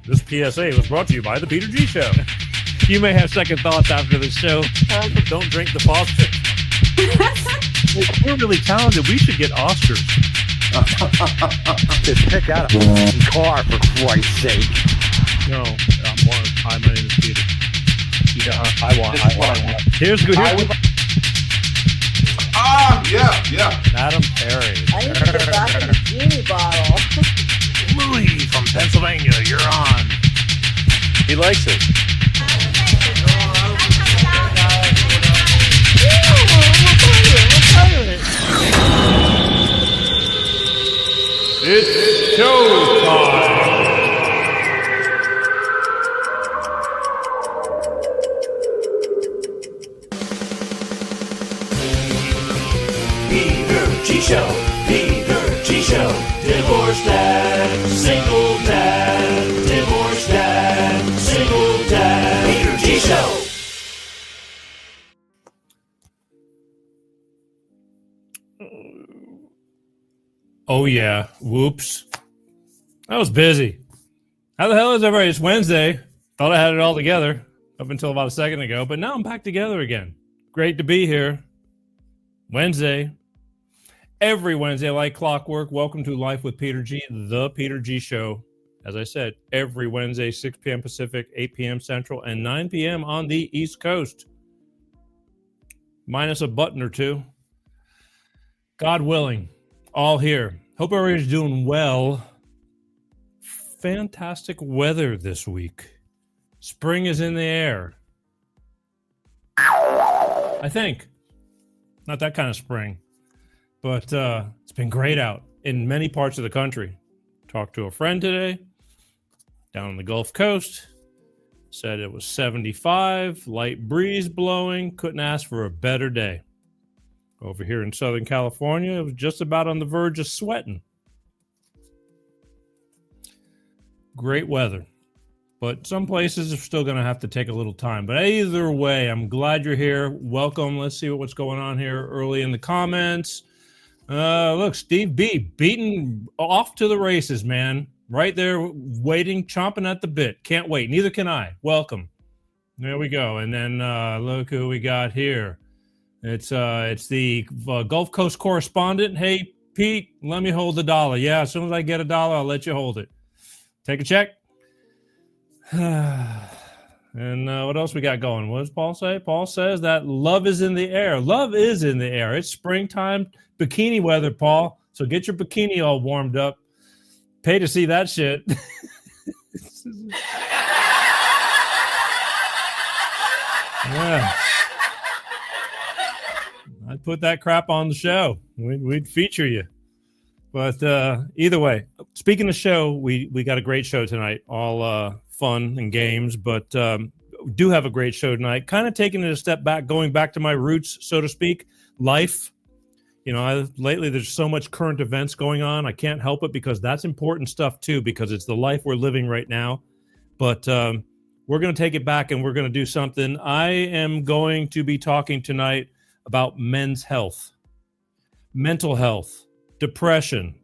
This PSA was brought to you by the Peter G Show. You may have second thoughts after the show. Don't drink the faucet. We're really talented. We should get Oscars. Just pick out a car, for Christ's sake. No, hi, my name is Peter. Yeah, I want. Here's Yeah. Madam Perry. I need to get back in the genie bottle. Louis from Pennsylvania, you're on. He likes it. It's showtime. Peter G Show, Peter G Show, divorced dad, single dad, divorced dad, single dad, Peter G Show. Oh yeah, whoops. I was busy. How the hell is everybody? It's Wednesday. Thought I had it all together up until about a second ago, but now I'm back together again. Great to be here. Wednesday. Every Wednesday, like clockwork, welcome to Life with Peter G, the Peter G Show. As I said, every Wednesday, 6 p.m. Pacific, 8 p.m. Central, and 9 p.m. on the East Coast. Minus a button or two. God willing, all here. Hope everybody's doing well. Fantastic weather this week. Spring is in the air. I think. Not that kind of spring. But it's been great out in many parts of the country. Talked to a friend today down on the Gulf Coast. Said it was 75, light breeze blowing. Couldn't ask for a better day. Over here in Southern California, it was just about on the verge of sweating. Great weather. But some places are still going to have to take a little time. But either way, I'm glad you're here. Welcome. Let's see what's going on here early in the comments. Look, Steve B. beaten off to the races, man. Right there, waiting, chomping at the bit. Can't wait. Neither can I. Welcome. There we go. And then look who we got here. It's the Gulf Coast correspondent. Hey, Pete, let me hold the dollar. Yeah, as soon as I get $1, I'll let you hold it. Take a check. And what else we got going? What does Paul say? Paul says that love is in the air. Love is in the air. It's springtime bikini weather, Paul. So get your bikini all warmed up. Pay to see that shit. Yeah. I'd put that crap on the show. We'd feature you. But either way, speaking of show, we got a great show tonight. All fun and games, but do have a great show tonight. Kind of taking it a step back, going back to my roots, so to speak, life. You know, lately there's so much current events going on. I can't help it because that's important stuff too, because it's the life we're living right now. But we're going to take it back and we're going to do something. I am going to be talking tonight about men's health, mental health, depression,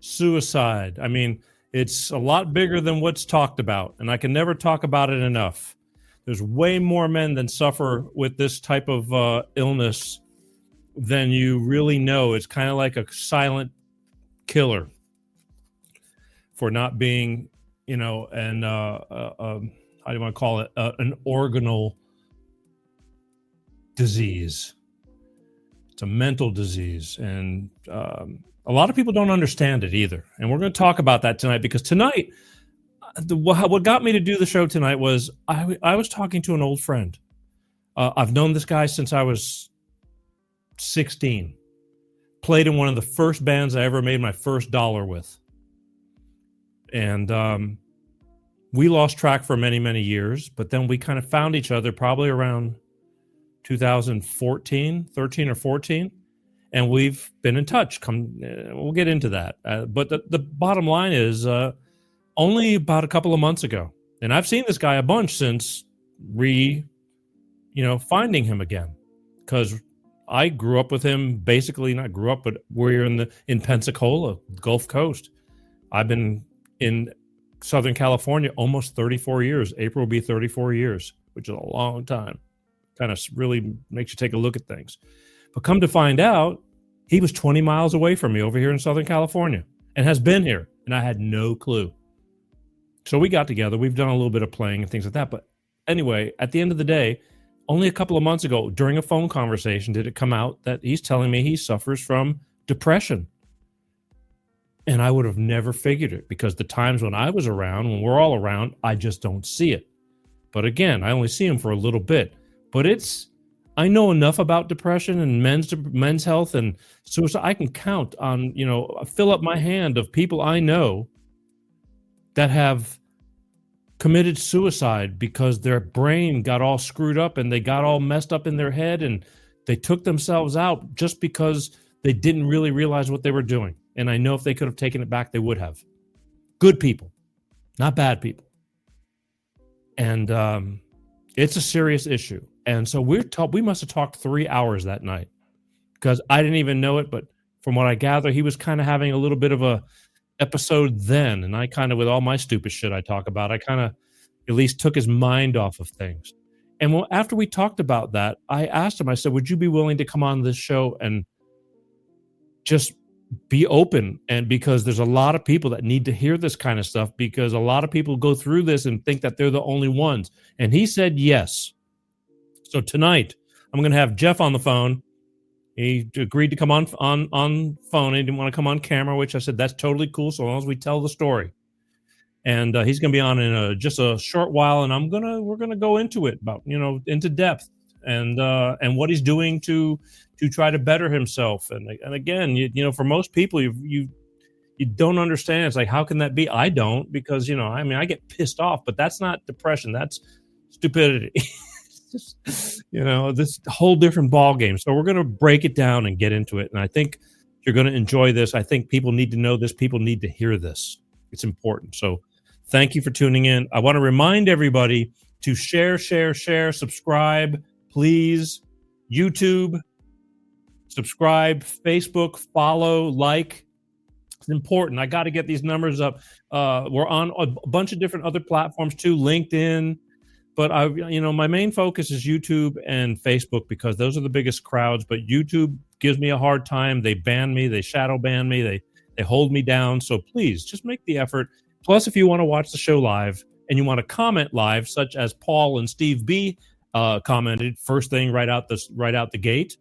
suicide. I mean, it's a lot bigger than what's talked about, and I can never talk about it enough. There's way more men that suffer with this type of illness than you really know. It's kind of like a silent killer for not being, you know, and how do you want to call it? An organal disease. It's a mental disease, and a lot of people don't understand it either. And we're going to talk about that tonight, because tonight, what got me to do the show tonight was I was talking to an old friend. I've known this guy since I was 16. Played in one of the first bands I ever made my first dollar with. And we lost track for many, many years, but then we kind of found each other probably around 2014, 13 or 14. And we've been in touch. We'll get into that. But the bottom line is only about a couple of months ago. And I've seen this guy a bunch since finding him again. Because I grew up with him, basically not grew up, but we're in Pensacola, Gulf Coast. I've been in Southern California almost 34 years. April will be 34 years, which is a long time. Kind of really makes you take a look at things. But come to find out, he was 20 miles away from me over here in Southern California and has been here, and I had no clue. So we got together. We've done a little bit of playing and things like that. But anyway, at the end of the day, only a couple of months ago, during a phone conversation, did it come out that he's telling me he suffers from depression. And I would have never figured it, because the times when I was around, when we're all around, I just don't see it. But again, I only see him for a little bit. But I know enough about depression and men's health and suicide. I can count on, fill up my hand of people I know that have committed suicide because their brain got all screwed up and they got all messed up in their head and they took themselves out just because they didn't really realize what they were doing. And I know if they could have taken it back, they would have. Good people, not bad people. And it's a serious issue. And so we must have talked 3 hours that night, because I didn't even know it. But from what I gather, he was kind of having a little bit of a episode then. And I kind of, with all my stupid shit I talk about, I kind of at least took his mind off of things. And after we talked about that, I asked him, I said, would you be willing to come on this show and just be open? And because there's a lot of people that need to hear this kind of stuff, because a lot of people go through this and think that they're the only ones. And he said yes. So tonight I'm going to have Jeff on the phone. He agreed to come on phone. He didn't want to come on camera, which I said that's totally cool, so long as we tell the story. And he's going to be on in just a short while, and we're gonna go into it, about into depth, and what he's doing to try to better himself. And again, for most people, you don't understand. It's like, how can that be? I don't, because I get pissed off, but that's not depression. That's stupidity. Just, this whole different ball game. So we're going to break it down and get into it. And I think you're going to enjoy this. I think people need to know this. People need to hear this. It's important. So thank you for tuning in. I want to remind everybody to share, subscribe, please. YouTube, subscribe, Facebook, follow, like. It's important. I got to get these numbers up. We're on a bunch of different other platforms too, LinkedIn. But my main focus is YouTube and Facebook, because those are the biggest crowds. But YouTube gives me a hard time. They ban me. They shadow ban me. They hold me down. So please just make the effort. Plus, if you want to watch the show live and you want to comment live, such as Paul and Steve B commented first thing right out the gate,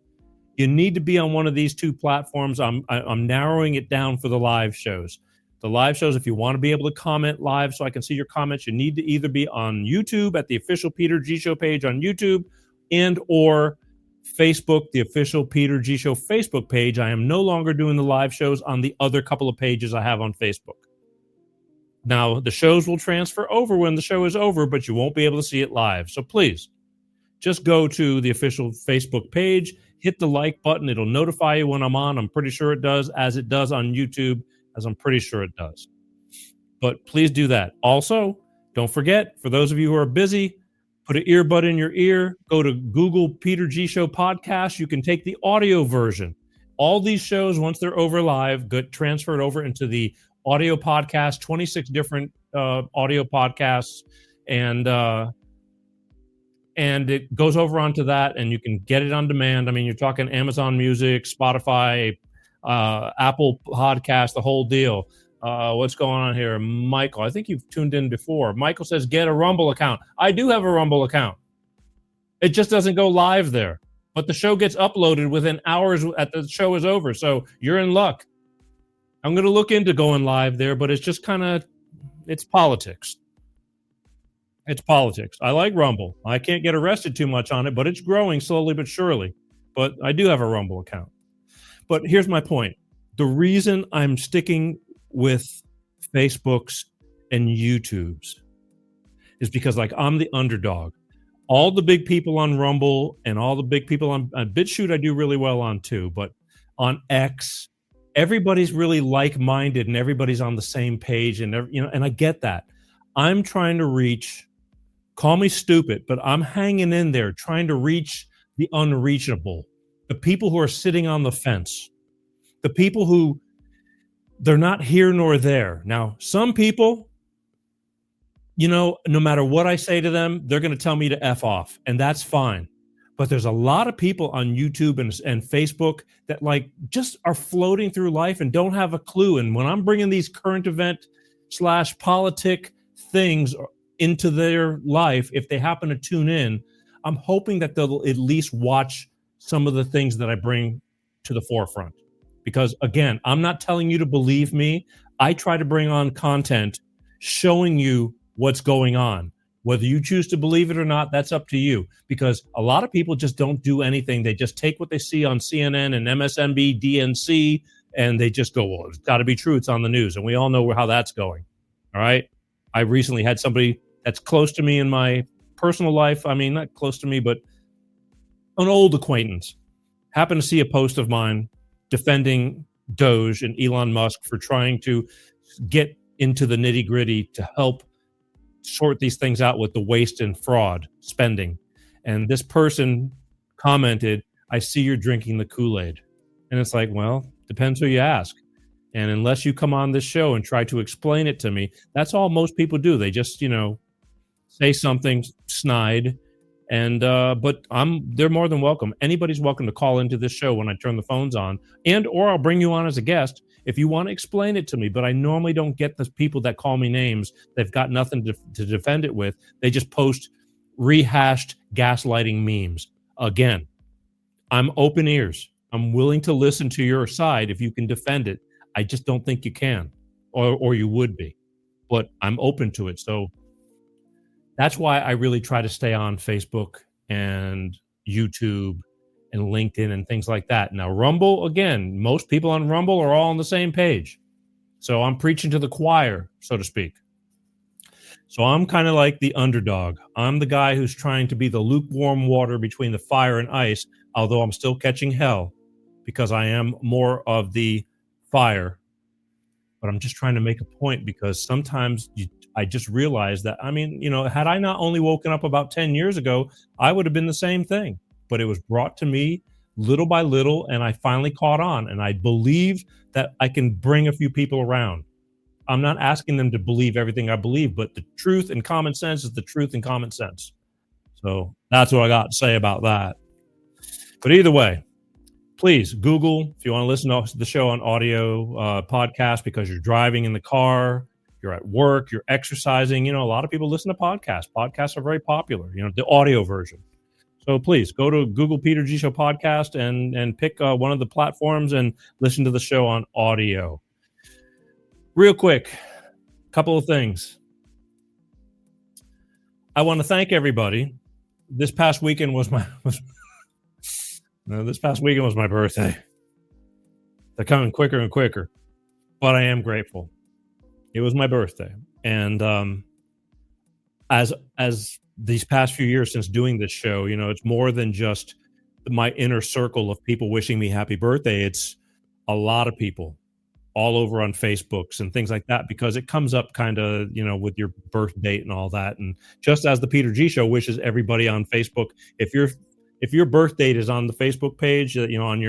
you need to be on one of these two platforms. I'm narrowing it down for the live shows. The live shows, if you want to be able to comment live so I can see your comments, you need to either be on YouTube at the official Peter G Show page on YouTube, and or Facebook, the official Peter G Show Facebook page. I am no longer doing the live shows on the other couple of pages I have on Facebook. Now, the shows will transfer over when the show is over, but you won't be able to see it live. So please, just go to the official Facebook page, hit the like button. It'll notify you when I'm on. I'm pretty sure it does, as it does on YouTube, as I'm pretty sure it does. But please do that. Also, don't forget, for those of you who are busy, put an earbud in your ear, go to Google Peter G Show Podcast. You can take the audio version. All these shows, once they're over live, get transferred over into the audio podcast, 26 different audio podcasts, and it goes over onto that, and you can get it on demand. I mean, you're talking Amazon Music, Spotify, Apple Podcast, the whole deal. What's going on here? Michael, I think you've tuned in before. Michael says, get a Rumble account. I do have a Rumble account. It just doesn't go live there. But the show gets uploaded within hours at the show is over. So you're in luck. I'm going to look into going live there, but it's just it's politics. It's politics. I like Rumble. I can't get arrested too much on it, but it's growing slowly but surely. But I do have a Rumble account. But here's my point. The reason I'm sticking with Facebook's and YouTube's is because, like, I'm the underdog. All the big people on Rumble and all the big people on BitChute I do really well on too. But on X, everybody's really like-minded and everybody's on the same page, and and I get that. I'm trying to reach, call me stupid, but I'm hanging in there trying to reach the unreachable. The people who are sitting on the fence, the people who they're not here nor there. Now, some people, no matter what I say to them, they're going to tell me to F off, and that's fine. But there's a lot of people on YouTube and Facebook that like just are floating through life and don't have a clue. And when I'm bringing these current event / politic things into their life, if they happen to tune in, I'm hoping that they'll at least watch some of the things that I bring to the forefront. Because again, I'm not telling you to believe me. I try to bring on content showing you what's going on. Whether you choose to believe it or not, that's up to you. Because a lot of people just don't do anything. They just take what they see on CNN and MSNBC, DNC, and they just go, well, it's got to be true. It's on the news. And we all know how that's going. All right. I recently had somebody that's close to me in my personal life. I mean, not close to me, but an old acquaintance happened to see a post of mine defending Doge and Elon Musk for trying to get into the nitty gritty to help sort these things out with the waste and fraud spending. And this person commented, I see you're drinking the Kool-Aid. And it's like, well, depends who you ask. And unless you come on this show and try to explain it to me, that's all most people do. They just, say something snide. And but they're more than welcome. Anybody's welcome to call into this show when I turn the phones on, or I'll bring you on as a guest if you want to explain it to me. But I normally don't get the people that call me names. They've got nothing to defend it with. They just post rehashed gaslighting memes. Again, I'm open ears. I'm willing to listen to your side if you can defend it. I just don't think you can, or you would be. But I'm open to it. So that's why I really try to stay on Facebook and YouTube and LinkedIn and things like that. Now, Rumble, again, most people on Rumble are all on the same page. So I'm preaching to the choir, so to speak. So I'm kind of like the underdog. I'm the guy who's trying to be the lukewarm water between the fire and ice, although I'm still catching hell because I am more of the fire. But I'm just trying to make a point because sometimes I just realized that, had I not only woken up about 10 years ago, I would have been the same thing. But it was brought to me little by little, and I finally caught on. And I believe that I can bring a few people around. I'm not asking them to believe everything I believe, but the truth and common sense is the truth and common sense. So that's what I got to say about that. But either way, please Google if you want to listen to the show on audio podcast because you're driving in the car, you're at work, you're exercising. A lot of people listen to podcasts. Podcasts are very popular, the audio version. So please go to Google Peter G Show podcast and pick one of the platforms and listen to the show on audio. Real quick, couple of things. I want to thank everybody. This past weekend was my birthday. They're coming quicker and quicker, but I am grateful. It was my birthday, and as these past few years since doing this show, it's more than just my inner circle of people wishing me happy birthday. It's a lot of people all over on Facebooks and things like that, because it comes up kind of, with your birth date and all that. And just as the Peter G Show wishes everybody on Facebook, if your birth date is on the Facebook page, on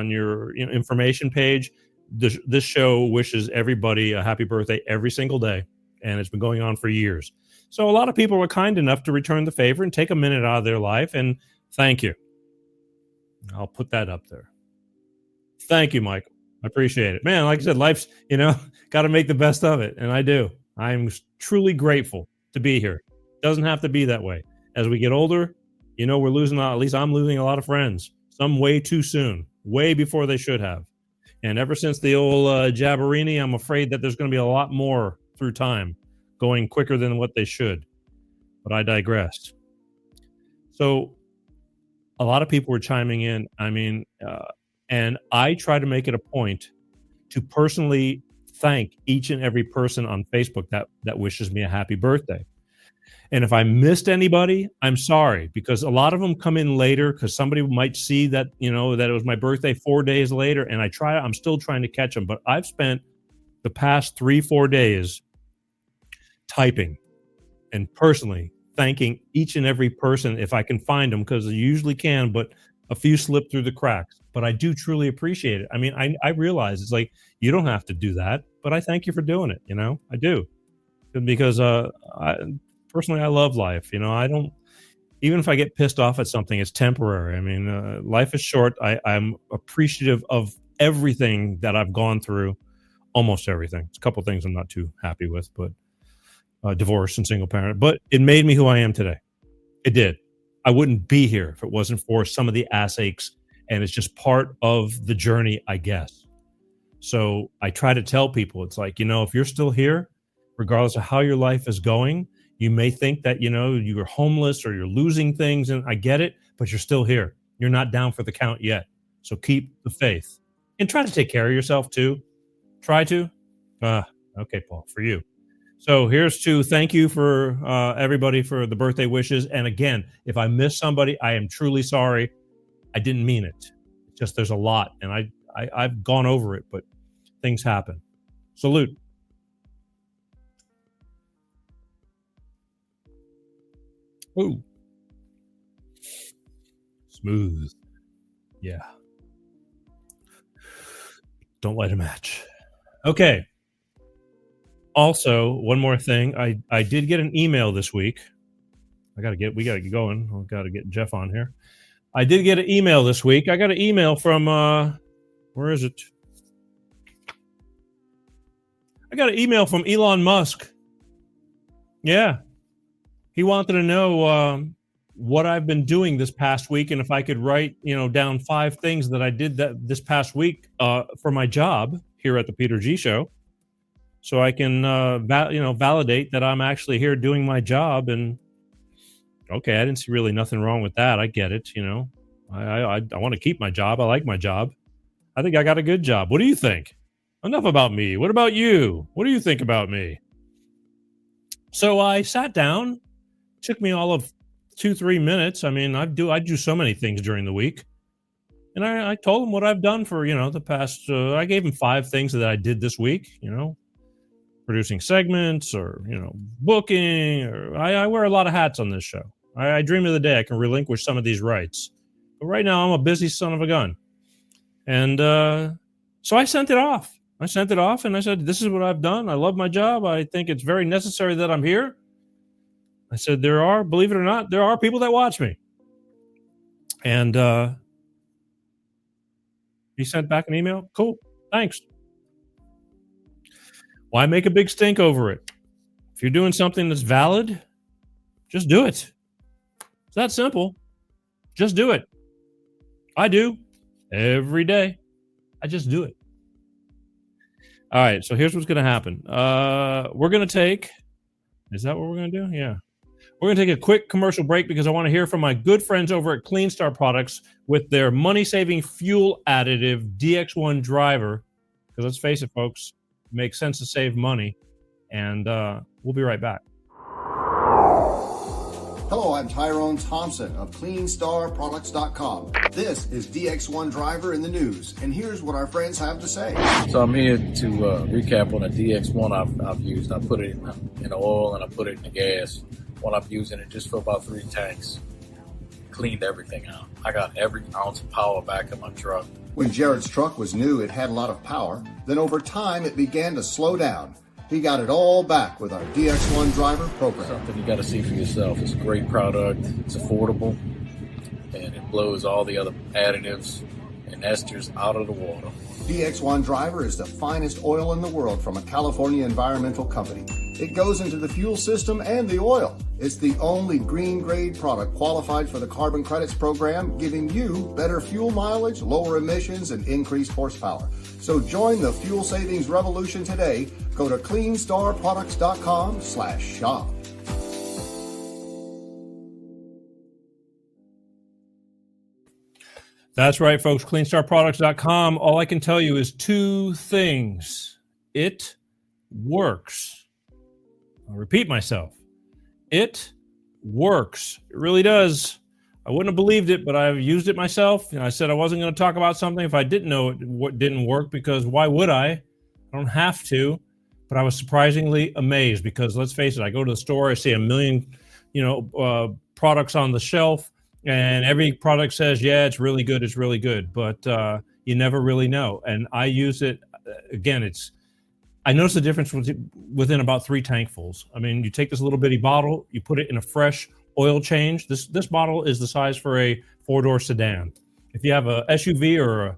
your information page, this show wishes everybody a happy birthday every single day. And it's been going on for years. So a lot of people were kind enough to return the favor and take a minute out of their life. And thank you. I'll put that up there. Thank you, Michael. I appreciate it. Man, like I said, life's, got to make the best of it. And I do. I'm truly grateful to be here. Doesn't have to be that way. As we get older, we're losing, at least I'm losing a lot of friends. Some way too soon, way before they should have. And ever since the old Jabberini, I'm afraid that there's going to be a lot more through time, going quicker than what they should. But I digress. So a lot of people were chiming in. And I try to make it a point to personally thank each and every person on Facebook that wishes me a happy birthday. And if I missed anybody, I'm sorry, because a lot of them come in later because somebody might see that, that it was my birthday 4 days later. And I'm still trying to catch them. But I've spent the past 3-4 days typing and personally thanking each and every person if I can find them, because I usually can, but a few slip through the cracks. But I do truly appreciate it. I realize it's like, you don't have to do that, but I thank you for doing it. I do. because personally, I love life. I don't, even if I get pissed off at something, it's temporary. I mean, life is short. I'm appreciative of everything that I've gone through, almost everything. It's a couple things I'm not too happy with, but divorce and single parent. But it made me who I am today. It did. I wouldn't be here if it wasn't for some of the ass aches, and it's just part of the journey, I guess. So I try to tell people, it's like, if you're still here, regardless of how your life is going, you may think that, you're homeless or you're losing things, and I get it, but you're still here. You're not down for the count yet. So keep the faith and try to take care of yourself too. Try to. Okay, Paul, for you. So here's to thank you for everybody for the birthday wishes. And again, if I miss somebody, I am truly sorry. I didn't mean it. It's just there's a lot, and I've gone over it, but things happen. Salute. Ooh. Smooth. Yeah. Don't light a match. Okay. Also, one more thing. I did get an email this week. We got to get going. We've got to get Jeff on here. I did get an email this week. I got an email from, where is it? I got an email from Elon Musk. Yeah. He wanted to know what I've been doing this past week, and if I could write, down 5 things that I did this past week for my job here at the Peter G Show, so I can validate that I'm actually here doing my job. And okay, I didn't see really nothing wrong with that. I get it. I want to keep my job. I like my job. I think I got a good job. What do you think? Enough about me. What about you? What do you think about me? So I sat down. Took me all of 2-3 minutes. I mean, I do so many things during the week, and I told him what I've done for the past. I gave him 5 things that I did this week. Producing segments, or booking, or I wear a lot of hats on this show. I dream of the day I can relinquish some of these rights, but right now I'm a busy son of a gun. And so I sent it off. And I said, this is what I've done. I love my job. I think it's very necessary that I'm here. I said, believe it or not, there are people that watch me. And he sent back an email. Cool. Thanks. Why make a big stink over it? If you're doing something that's valid, just do it. It's that simple. Just do it. I do every day. I just do it. All right. So here's what's going to happen. We're going to take, is that what we're going to do? Yeah. We're going to take a quick commercial break because I want to hear from my good friends over at Clean Star Products with their money-saving fuel additive DX1 driver. Because let's face it, folks, it makes sense to save money. And we'll be right back. Hello, I'm Tyrone Thompson of CleanStarProducts.com. This is DX1 Driver in the news, and here's what our friends have to say. So I'm here to recap on the DX1 I've used. I put it in the oil and I put it in the gas. While I'm using it just for about 3 tanks. Cleaned everything out. I got every ounce of power back in my truck. When Jared's truck was new, it had a lot of power. Then over time, it began to slow down. He got it all back with our DX1 driver program. Something you got to see for yourself. It's a great product. It's affordable. And it blows all the other additives and esters out of the water. DX1 driver is the finest oil in the world from a California environmental company. It goes into the fuel system and the oil. It's the only green grade product qualified for the carbon credits program, giving you better fuel mileage, lower emissions, and increased horsepower. So join the fuel savings revolution today. Go to CleanStarProducts.com/shop. That's right, folks. CleanStarProducts.com. All I can tell you is 2 things. It works. I'll repeat myself. It works. It really does. I wouldn't have believed it, but I've used it myself. I said I wasn't going to talk about something if I didn't know it didn't work, because why would I? I don't have to. But I was surprisingly amazed because, let's face it, I go to the store, I see a million, products on the shelf. And every product says, yeah, it's really good. But you never really know. And I use it, again, I noticed the difference within about 3 tankfuls. I mean, you take this little bitty bottle, you put it in a fresh oil change. This bottle is the size for a 4-door sedan. If you have a SUV or a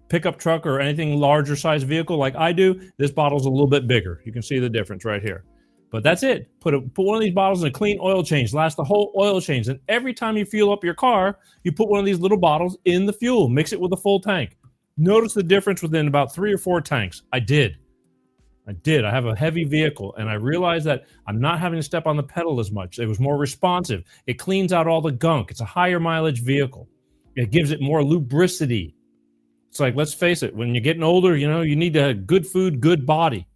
pickup truck or anything larger size vehicle like I do, this bottle's a little bit bigger. You can see the difference right here. But that's it. Put one of these bottles in a clean oil change. Last the whole oil change. And every time you fuel up your car, you put one of these little bottles in the fuel. Mix it with a full tank. Notice the difference within about 3 or 4 tanks. I did. I have a heavy vehicle, and I realized that I'm not having to step on the pedal as much. It was more responsive. It cleans out all the gunk. It's a higher mileage vehicle. It gives it more lubricity. It's like, let's face it, when you're getting older, you need to have good food, good body.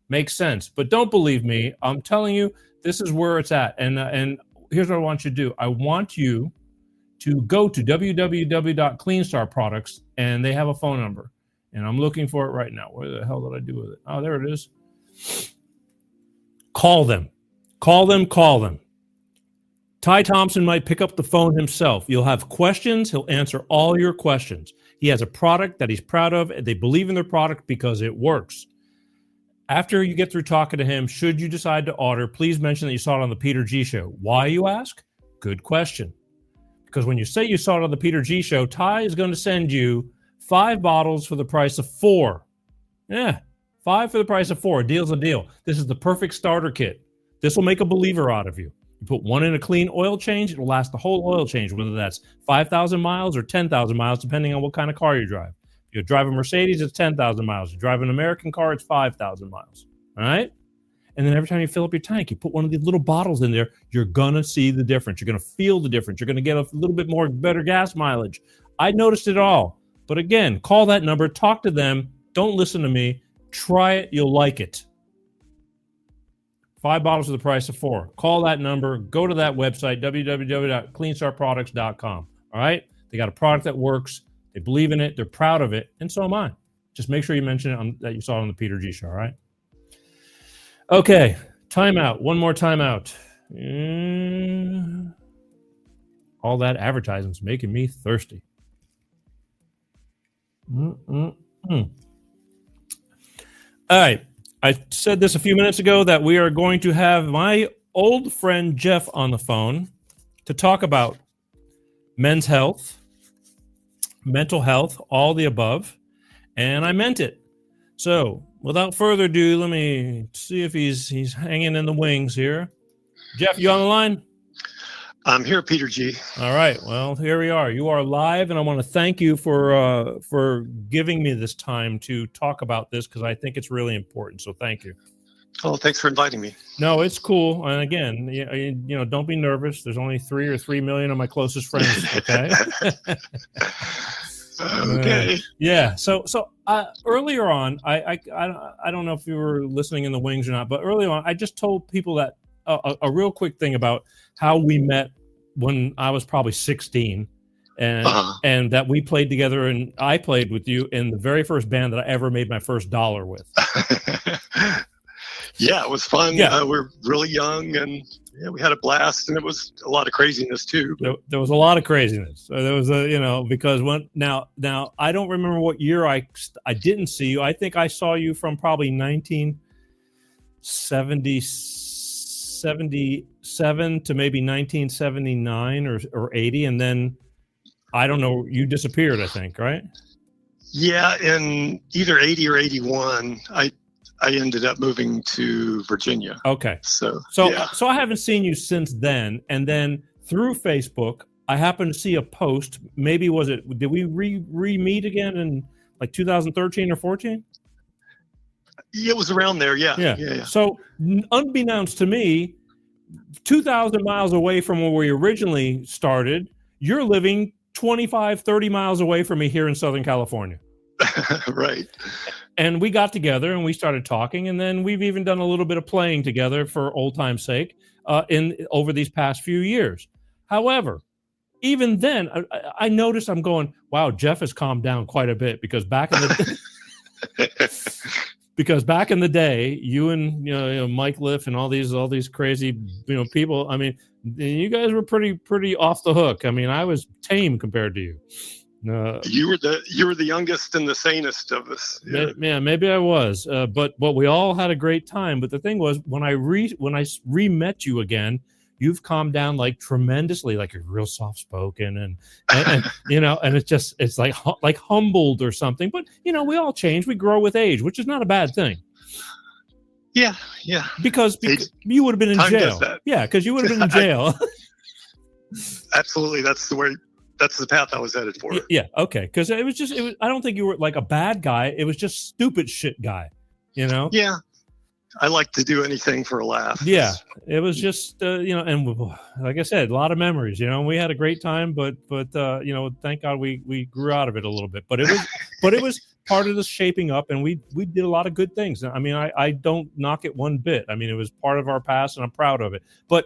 Makes sense. But don't believe me. I'm telling you, this is where it's at. And here's what I want you to do. I want you to go to www.cleanstar products, and they have a phone number. And I'm looking for it right now. Where the hell did I do with it? Oh, there it is. Call them. Call them. Ty Thompson might pick up the phone himself. You'll have questions. He'll answer all your questions. He has a product that he's proud of. They believe in their product because it works. After you get through talking to him, should you decide to order, please mention that you saw it on the Peter G Show. Why, you ask? Good question. Because when you say you saw it on the Peter G Show, Ty is going to send you 5 bottles for the price of 4. Yeah, 5 for the price of 4. A deal's a deal. This is the perfect starter kit. This will make a believer out of you. You put one in a clean oil change, it'll last the whole oil change, whether that's 5,000 miles or 10,000 miles, depending on what kind of car you drive. If you drive a Mercedes, it's 10,000 miles. If you drive an American car, it's 5,000 miles. All right? And then every time you fill up your tank, you put one of these little bottles in there, you're going to see the difference. You're going to feel the difference. You're going to get a little bit more better gas mileage. I noticed it all. But again, call that number, talk to them. Don't listen to me. Try it. You'll like it. 5 bottles for the price of 4. Call that number. Go to that website, www.cleanstarproducts.com. All right? They got a product that works. They believe in it. They're proud of it. And so am I. Just make sure you mention it that you saw it on the Peter G Show. All right? Okay. Timeout. One more timeout. All that advertisement's making me thirsty. All right. I said this a few minutes ago that we are going to have my old friend Jeff on the phone to talk about men's health, mental health, all the above. And I meant it. So without further ado, let me see if he's hanging in the wings here. Jeff, you on the line? I'm here, Peter G. All right. Well, here we are. You are live, and I want to thank you for giving me this time to talk about this because I think it's really important. So thank you. Oh, thanks for inviting me. No, it's cool. And again, don't be nervous. There's only 3 million of my closest friends. Okay. Okay. Yeah. So earlier on, I don't know if you were listening in the wings or not, but earlier on, I just told people that a real quick thing about how we met when I was probably 16 and that we played together and I played with you in the very first band that I ever made my first dollar with. Yeah, it was fun. Yeah. We're really young and we had a blast and it was a lot of craziness too. There was a lot of craziness. So there was because now I don't remember what year I didn't see you. I think I saw you from probably 1977 to maybe 1979 or 80. And then I don't know, you disappeared, I think, right? Yeah. In either 80 or 81, I ended up moving to Virginia. Okay. So I haven't seen you since then. And then through Facebook, I happened to see a post. Maybe did we re-meet again in like 2013 or 14? It was around there. Yeah. So unbeknownst to me, 2,000 miles away from where we originally started, you're living 25, 30 miles away from me here in Southern California. Right. And we got together and we started talking, and then we've even done a little bit of playing together for old time's sake over these past few years. However, even then, I noticed I'm going, wow, Jeff has calmed down quite a bit because back in the day, you and Mike Liff and all these crazy people. I mean, you guys were pretty off the hook. I mean, I was tame compared to you. You were the youngest and the sanest of us. Yeah, maybe I was. But we all had a great time. But the thing was, when I re-met you again, you've calmed down like tremendously. Like you're real soft spoken, and you know, and it's like humbled or something. But you know, we all change. We grow with age, which is not a bad thing. Yeah. Because you would have been in jail. Yeah, because you would have been in jail. Absolutely, that's the path I was headed for. Yeah, okay. Because it was. I don't think you were like a bad guy. It was just stupid shit guy. You know. Yeah. I like to do anything for a laugh. Yeah, it was just you know, and like I said, a lot of memories. You know, we had a great time, but you know, thank God we grew out of it a little bit. But it was part of the shaping up, and we did a lot of good things. I mean, I don't knock it one bit. I mean, it was part of our past, and I'm proud of it. But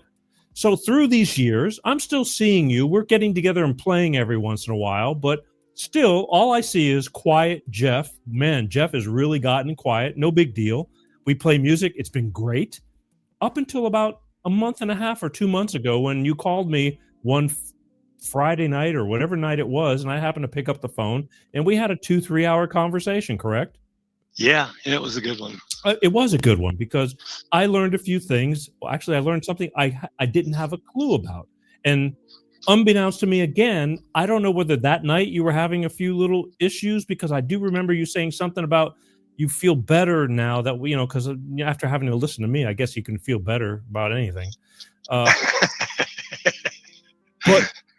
so through these years, I'm still seeing you. We're getting together and playing every once in a while, but still, all I see is quiet Jeff. Man, Jeff has really gotten quiet. No big deal. We play music. It's been great up until about a month and a half or 2 months ago when you called me one Friday night or whatever night it was, and I happened to pick up the phone, and we had a 2-3 hour conversation, correct? Yeah, it was a good one. It was a good one because I learned a few things. Well, actually, I learned something I didn't have a clue about. And unbeknownst to me again, I don't know whether that night you were having a few little issues, because I do remember you saying something about you feel better now that we, you know, because after having to listen to me, I guess you can feel better about anything. But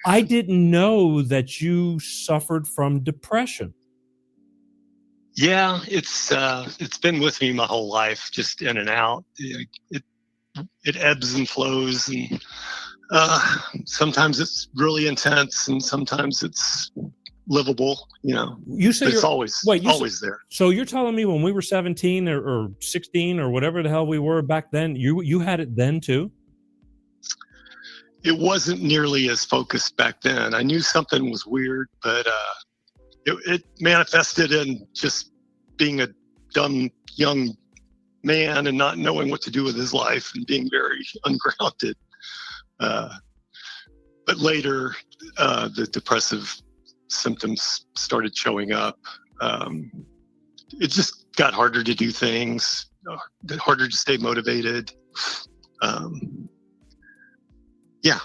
I didn't know that you suffered from depression. Yeah, it's been with me my whole life, just in and out. It ebbs and flows, and sometimes it's really intense, and sometimes it's livable. You know, you say it's always there. So you're telling me when we were 17 or 16 or whatever the hell we were back then, you had it then too? It wasn't nearly as focused back then. I knew something was weird, but it manifested in just being a dumb young man and not knowing what to do with his life and being very ungrounded. But later, the depressive symptoms started showing up. It just got harder to do things, harder to stay motivated. Yeah.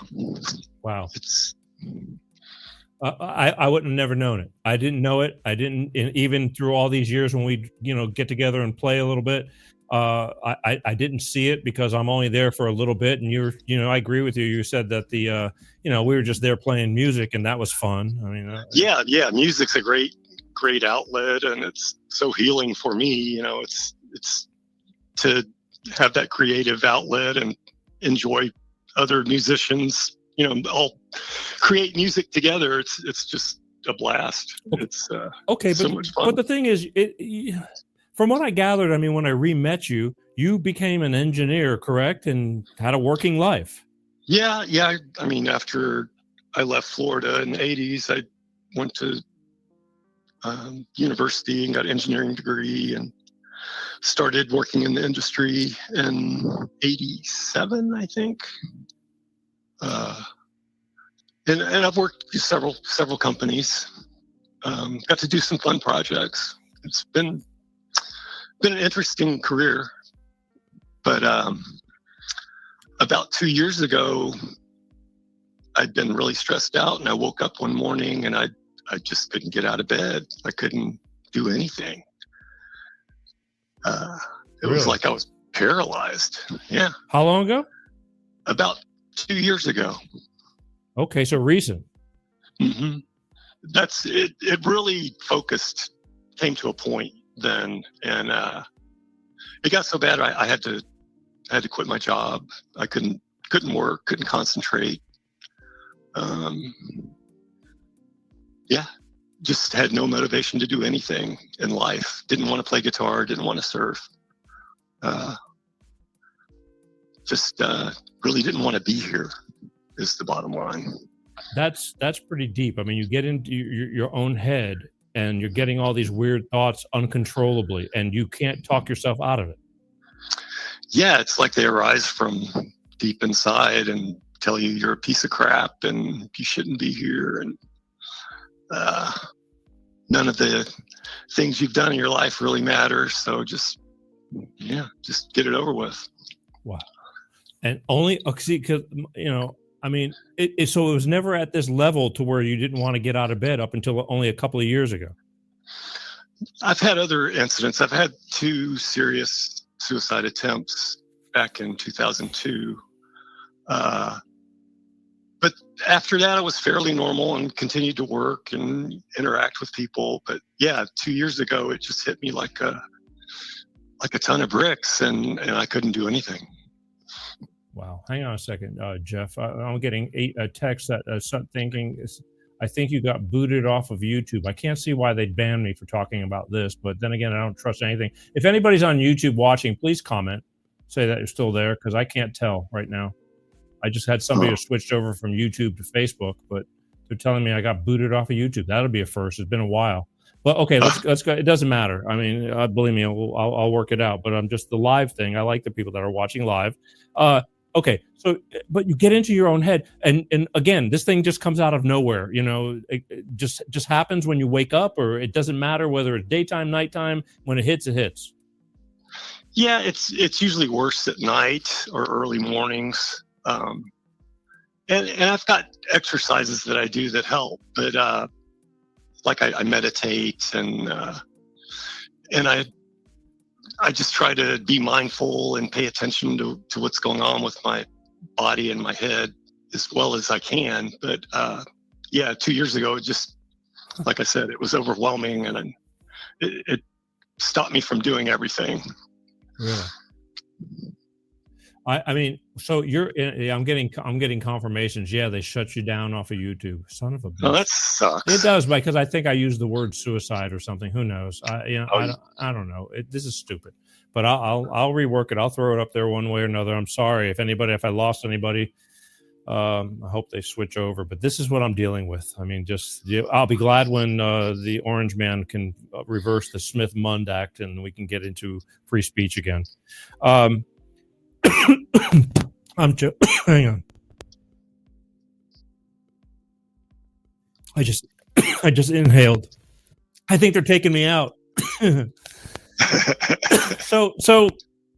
Wow. I wouldn't have never known it. I didn't know it. I didn't, even through all these years when we, you know, get together and play a little bit. I didn't see it because I'm only there for a little bit. And I agree with you. You said that we were just there playing music, and that was fun. I mean, yeah. Music's a great outlet, and it's so healing for me. You know, it's to have that creative outlet and enjoy other musicians, you know, all create music together. It's just a blast. It's okay, so much fun. But the thing is, from what I gathered, I mean, when I re-met you, you became an engineer, correct, and had a working life. Yeah. I mean, after I left Florida in the 80s, I went to university and got an engineering degree and started working in the industry in 87, I think. And I've worked with several companies. Got to do some fun projects. It's been an interesting career. But about 2 years ago, I'd been really stressed out, and I woke up one morning and I just couldn't get out of bed. I couldn't do anything. It was like I was paralyzed. Yeah. How long ago? About 2 years ago. Okay, so recent. Mm-hmm. That's it. It really came to a point then, and it got so bad I had to quit my job. I couldn't work, couldn't concentrate. Just had no motivation to do anything in life. Didn't want to play guitar, didn't want to surf. Just really didn't want to be here, is the bottom line. That's pretty deep. I mean, you get into your own head, and you're getting all these weird thoughts uncontrollably, and you can't talk yourself out of it. Yeah, it's like they arise from deep inside and tell you you're a piece of crap and you shouldn't be here. And none of the things you've done in your life really matter. So just get it over with. Wow. And only, see, because, I mean, so it was never at this level to where you didn't want to get out of bed up until only a couple of years ago. I've had other incidents. I've had 2 serious suicide attempts back in 2002. But after that, I was fairly normal and continued to work and interact with people. But yeah, 2 years ago, it just hit me like a ton of bricks, and I couldn't do anything. Wow. Hang on a second, Jeff. I'm getting a text that thinking, I think you got booted off of YouTube. I can't see why they'd ban me for talking about this, but then again, I don't trust anything. If anybody's on YouTube watching, please comment, say that you're still there, because I can't tell right now. I just had somebody who switched over from YouTube to Facebook, but they're telling me I got booted off of YouTube. That'll be a first. It's been a while. But okay, let's go. It doesn't matter. I mean, believe me, I'll work it out. But I'm just the live thing. I like the people that are watching live. Okay, so but you get into your own head, and again, this thing just comes out of nowhere. It just happens when you wake up, or it doesn't matter whether it's daytime, nighttime. When it hits, it hits. Yeah, it's usually worse at night or early mornings. And I've got exercises that I do that help, but like I meditate and I just try to be mindful and pay attention to what's going on with my body and my head as well as I can. But 2 years ago, it just, like I said, it was overwhelming, and it stopped me from doing everything. Really? I mean, so I'm getting confirmations. Yeah, they shut you down off of YouTube. Son of a bitch. Oh, that sucks. It does, because I think I used the word suicide or something. Who knows? I don't know. This is stupid. But I'll rework it. I'll throw it up there one way or another. I'm sorry if I lost anybody. I hope they switch over. But this is what I'm dealing with. I mean, I'll be glad when the Orange Man can reverse the Smith-Mund Act and we can get into free speech again. Hang on. I just inhaled. I think they're taking me out. So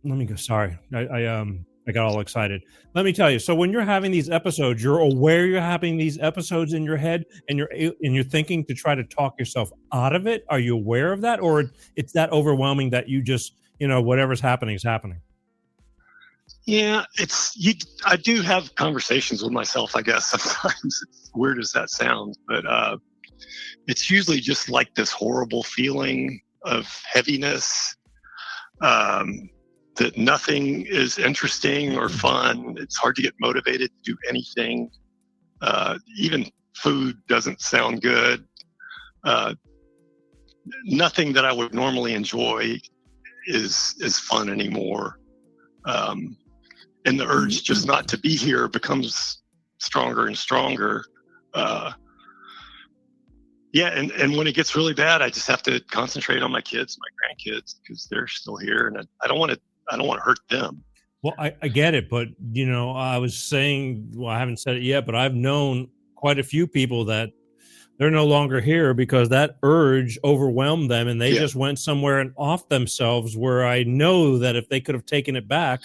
let me go. Sorry. I got all excited. Let me tell you. So when you're having these episodes, you're aware you're having these episodes in your head, and you're thinking to try to talk yourself out of it. Are you aware of that, or it's that overwhelming that you just, whatever's happening is happening? Yeah, I do have conversations with myself, I guess, sometimes. As weird as that sounds, but it's usually just like this horrible feeling of heaviness, that nothing is interesting or fun. It's hard to get motivated to do anything. Even food doesn't sound good. Nothing that I would normally enjoy is fun anymore. And the urge just not to be here becomes stronger and stronger. And when it gets really bad, I just have to concentrate on my kids, my grandkids, because they're still here, and I don't want to hurt them. Well, I get it, but I was saying, well, I haven't said it yet, but I've known quite a few people that they're no longer here because that urge overwhelmed them, and they just went somewhere and off themselves. Where I know that if they could have taken it back,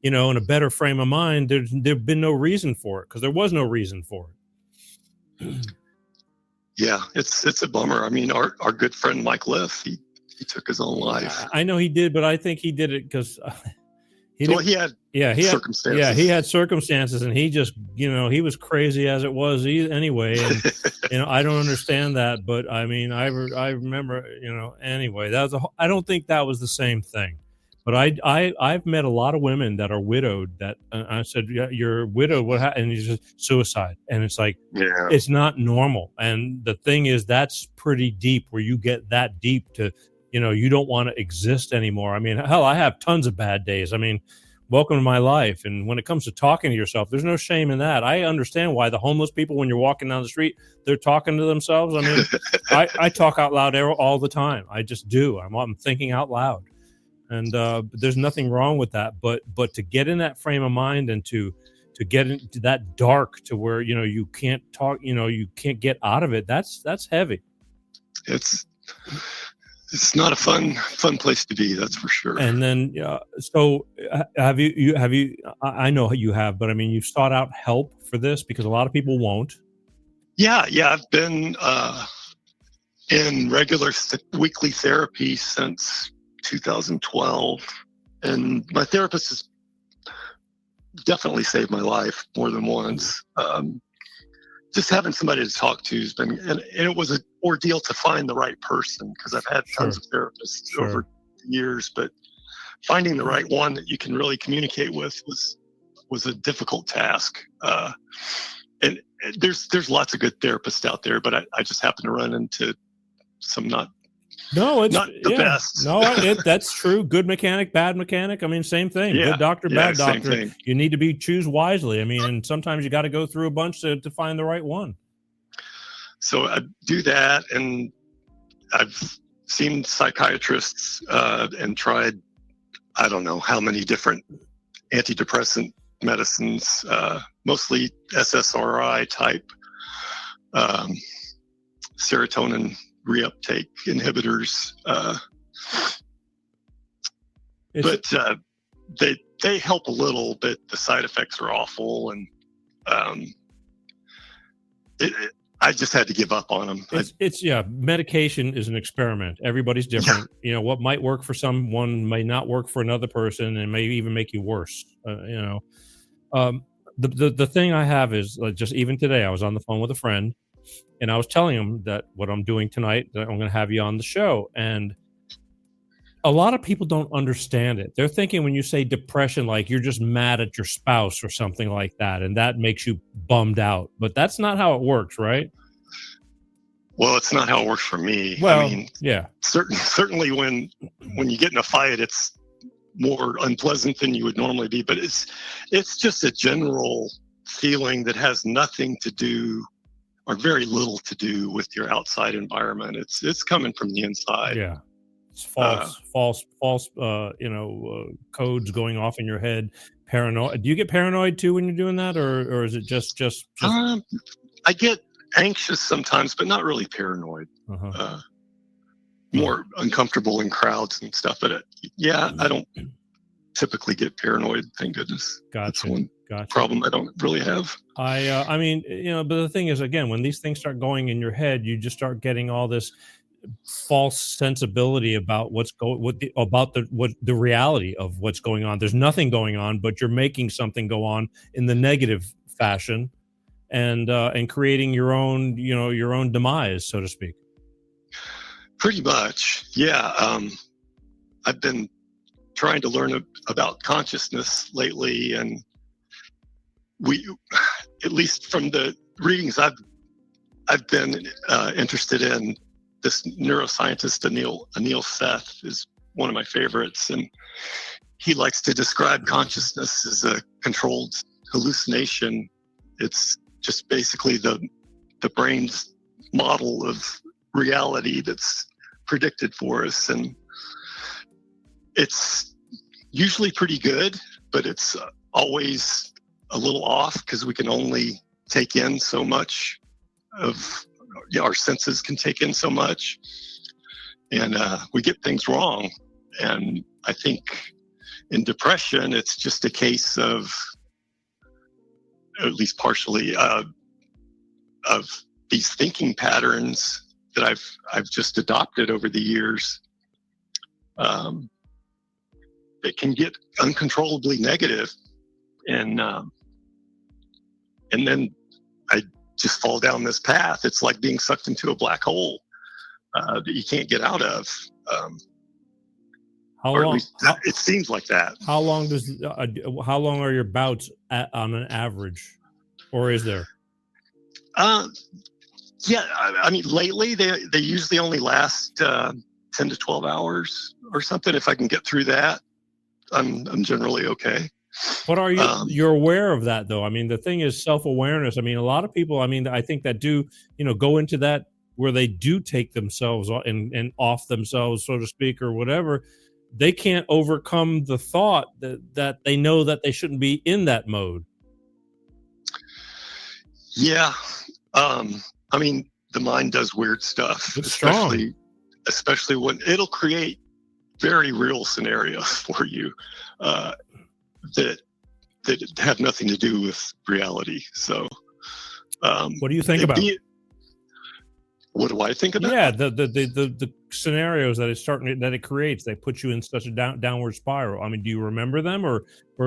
in a better frame of mind, there'd been no reason for it, because there was no reason for it. Yeah, it's a bummer. I mean, our good friend Mike Liff, he took his own life. I know he did, but I think he did it because he had circumstances. Yeah, he had circumstances, and he just, he was crazy as it was anyway. And I don't understand that, but I mean, I remember, anyway, I don't think that was the same thing. But I've met a lot of women that are widowed that I said, yeah, you're widowed. What happened? And it's just suicide. And it's like, It's not normal. And the thing is, that's pretty deep, where you get that deep to, you don't want to exist anymore. I mean, hell, I have tons of bad days. I mean, welcome to my life. And when it comes to talking to yourself, there's no shame in that. I understand why the homeless people, when you're walking down the street, they're talking to themselves. I mean, I talk out loud all the time. I just do. I'm thinking out loud. And there's nothing wrong with that, but to get in that frame of mind and to to get into that dark to where, you can't talk, you can't get out of it. That's heavy. It's not a fun place to be, that's for sure. And then, so have you, I know you have, but I mean, you've sought out help for this because a lot of people won't. Yeah. I've been in regular weekly therapy since 2012. And my therapist has definitely saved my life more than once. Just having somebody to talk to has been, and it was an ordeal to find the right person because I've had tons of therapists over the years, but finding the right one that you can really communicate with was a difficult task. And there's lots of good therapists out there, but I just happen to run into some not the best. No, that's true. Good mechanic, bad mechanic. I mean, same thing. Yeah. Good doctor, bad doctor. Thing. You need to choose wisely. I mean, and sometimes you got to go through a bunch to find the right one. So I do that, and I've seen psychiatrists and tried, I don't know how many different antidepressant medicines, mostly SSRI type, serotonin reuptake inhibitors, but they help a little, but the side effects are awful, and I just had to give up on them. Medication is an experiment. Everybody's different. What might work for someone may not work for another person, and may even make you worse. The thing I have is just even today, I was on the phone with a friend, and I was telling him that what I'm doing tonight, that I'm going to have you on the show. And a lot of people don't understand it. They're thinking when you say depression, like you're just mad at your spouse or something like that, and that makes you bummed out. But that's not how it works, right? Well, it's not how it works for me. Well, I mean, yeah. Certainly when you get in a fight, it's more unpleasant than you would normally be. But it's just a general feeling that has nothing to do, or very little to do, with your outside environment. It's coming from the inside. Yeah, it's false, codes going off in your head. Paranoid. Do you get paranoid too when you're doing that, or is it just? I get anxious sometimes, but not really paranoid. More uncomfortable in crowds and stuff. But I don't typically get paranoid. Thank goodness. Gotcha. That's one problem I don't really have. I mean, but the thing is, again, when these things start going in your head, you just start getting all this false sensibility about the reality of what's going on. There's nothing going on, but you're making something go on in the negative fashion, and creating your own demise, so to speak. Pretty much, yeah. I've been trying to learn about consciousness lately, and at least from the readings I've been interested in, this neuroscientist Anil Seth is one of my favorites, and he likes to describe consciousness as a controlled hallucination. It's just basically the brain's model of reality that's predicted for us, and it's usually pretty good, but it's always a little off because we can only take in so much of our senses can take in so much, and we get things wrong. And I think in depression, it's just a case of, at least partially, of these thinking patterns that I've just adopted over the years. It can get uncontrollably negative, and then I just fall down this path. It's like being sucked into a black hole that you can't get out of. How long? It seems like that. How long are your bouts on an average, or is there? Yeah, I mean, lately they usually only last 10 to 12 hours or something. If I can get through that, I'm generally okay. But are you you're aware of that though? I mean, the thing is self-awareness. I mean, a lot of people, I think that do, go into that where they do take themselves and off themselves, so to speak, or whatever. They can't overcome the thought that they know that they shouldn't be in that mode. Yeah. I mean, the mind does weird stuff, It's strong. especially when it'll create very real scenarios for you that have nothing to do with reality. So, What do you think about? What do I think about? Yeah, the scenarios that it creates, they put you in such a downward spiral. I mean, do you remember them, or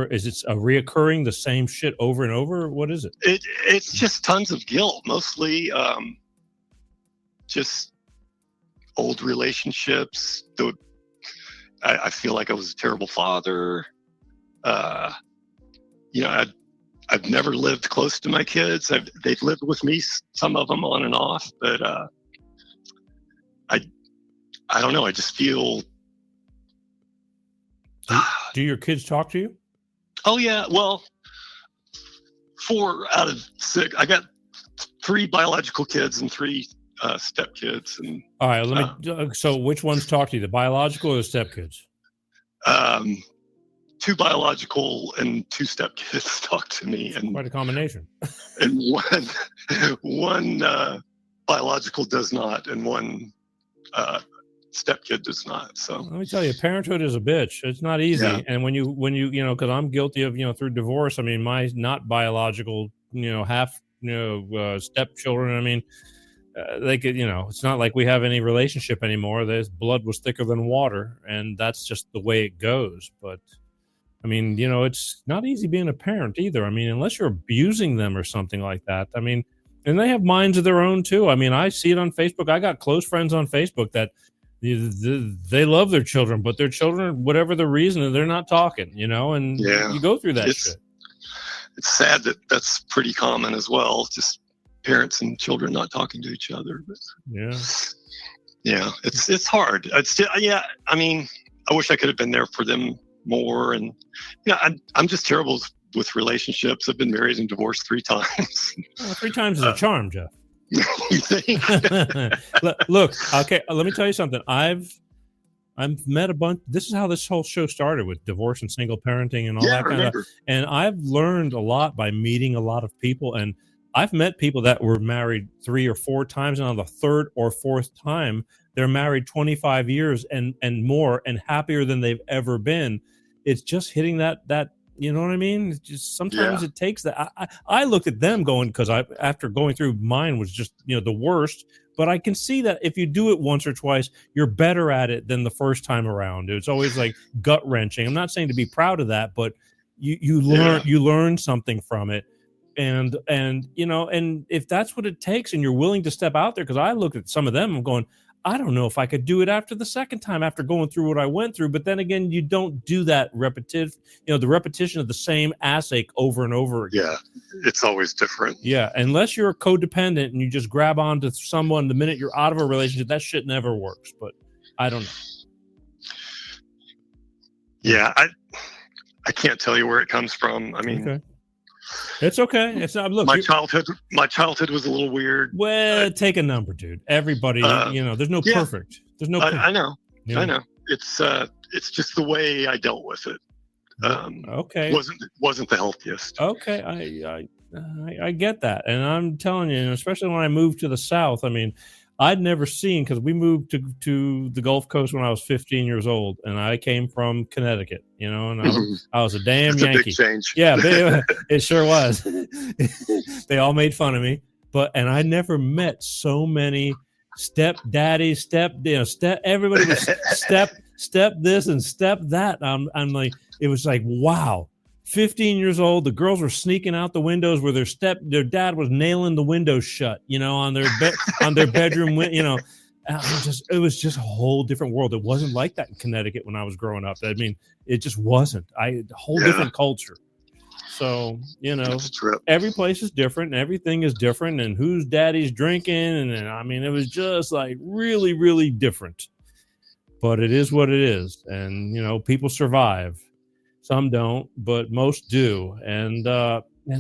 is it a reoccurring the same shit over and over? What is it? It's just tons of guilt, mostly just old relationships. I feel like I was a terrible father. I've never lived close to my kids. They've lived with me, some of them on and off, but I don't know. I just feel. Do your kids talk to you? Oh yeah. Well, 4 out of 6. I got 3 biological kids and 3 stepkids. And all right, let me. So, which ones talk to you? The biological or the stepkids? 2 biological and 2 stepkids talk to me, and Quite a combination. And one biological does not, and one stepkid does not. So let me tell you, parenthood is a bitch. It's not easy. Yeah. And when you because I'm guilty of through divorce. I mean, my not biological half stepchildren. I mean, they could it's not like we have any relationship anymore. There's blood was thicker than water, and that's just the way it goes. But I mean, it's not easy being a parent either. I mean, unless you're abusing them or something like that. I mean, and they have minds of their own too. I mean, I see it on Facebook. I got close friends on Facebook that they love their children, but their children, whatever the reason, they're not talking, and you go through that shit. It's sad that that's pretty common as well. Just parents and children not talking to each other. But yeah, it's hard. I mean, I wish I could have been there for them more. And I'm just terrible with relationships. I've been married and divorced 3 times. Well, 3 times is a charm, Jeff. You think? Look, okay, let me tell you something. I've met a bunch. This is how this whole show started, with divorce and single parenting and all that kind of stuff. And I've learned a lot by meeting a lot of people. And I've met people that were married 3 or 4 times, and on the 3rd or 4th time, they're married 25 years and more, and happier than they've ever been. It's just hitting that. You know what I mean? It's just sometimes it takes that. I looked at them going, because after going through mine was just the worst. But I can see that if you do it once or twice, you're better at it than the first time around. It's always like gut wrenching. I'm not saying to be proud of that, but you learn something from it, and if that's what it takes, and you're willing to step out there. Because I looked at some of them, I'm going, I don't know if I could do it after the second time, after going through what I went through. But then again, you don't do that the repetition of the same ass ache over and over again. Yeah, it's always different. Yeah, unless you're codependent and you just grab onto someone the minute you're out of a relationship, that shit never works. But I don't know. Yeah, I can't tell you where it comes from. I mean, okay. It's okay. It's not. Look, my childhood was a little weird. Well, take a number, dude. Everybody, there's no perfect. There's no. I know. I know. It's just the way I dealt with it. Okay. Wasn't the healthiest. Okay, I get that, and I'm telling you, especially when I moved to the South. I mean, I'd never seen, because we moved to the Gulf Coast when I was 15 years old, and I came from Connecticut, and I was a damn That's Yankee. A big change. Yeah, it sure was. They all made fun of me, and I never met so many stepdaddies, everybody was step this and step that. I'm like, it was like, wow. 15 years old, the girls were sneaking out the windows where their dad was nailing the windows shut, on their bedroom, it was just a whole different world. It wasn't like that in Connecticut when I was growing up. I mean, it just wasn't. A whole different culture. So, every place is different, and everything is different, and whose daddy's drinking, and I mean, it was just like really, really different. But it is what it is, and people survive. Some don't, but most do. And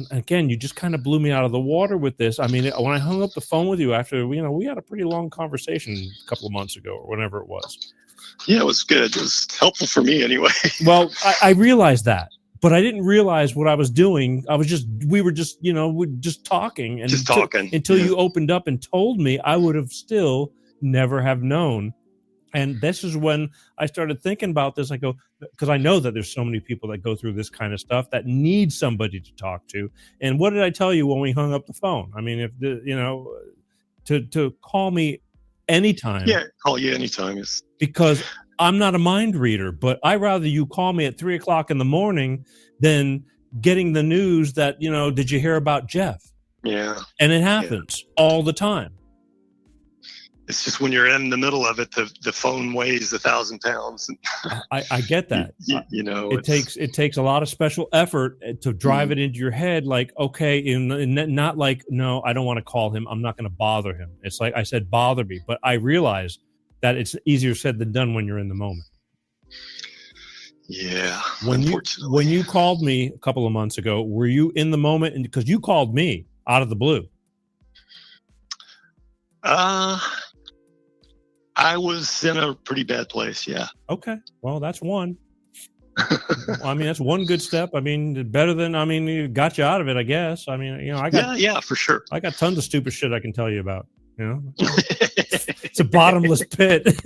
again, you just kind of blew me out of the water with this. I mean, when I hung up the phone with you after, we had a pretty long conversation a couple of months ago or whenever it was. Yeah, it was good. It was helpful for me anyway. Well, I realized that. but I didn't realize what I was doing. We were just talking and until you opened up and told me. I would have still never have known. And this is when I started thinking about this. I go, because I know that there's so many people that go through this kind of stuff that need somebody to talk to. And what did I tell you when we hung up the phone? I mean, to call me anytime. Yeah, call you anytime. Because I'm not a mind reader, but I rather you call me at 3:00 in the morning than getting the news that, did you hear about Jeff? Yeah. And it happens all the time. It's just when you're in the middle of it, the phone weighs 1,000 pounds. I get that. It takes a lot of special effort to drive it into your head. Like, okay, and not like, no, I don't want to call him. I'm not going to bother him. It's like I said, bother me. But I realize that it's easier said than done when you're in the moment. Yeah. When you called me a couple of months ago, were you in the moment? And because you called me out of the blue. I was in a pretty bad place. Yeah. Okay. Well, that's one. I mean, that's one good step. I mean, better than, you got you out of it, I guess. I mean, I got, yeah, for sure. I got tons of stupid shit I can tell you about, it's a bottomless pit.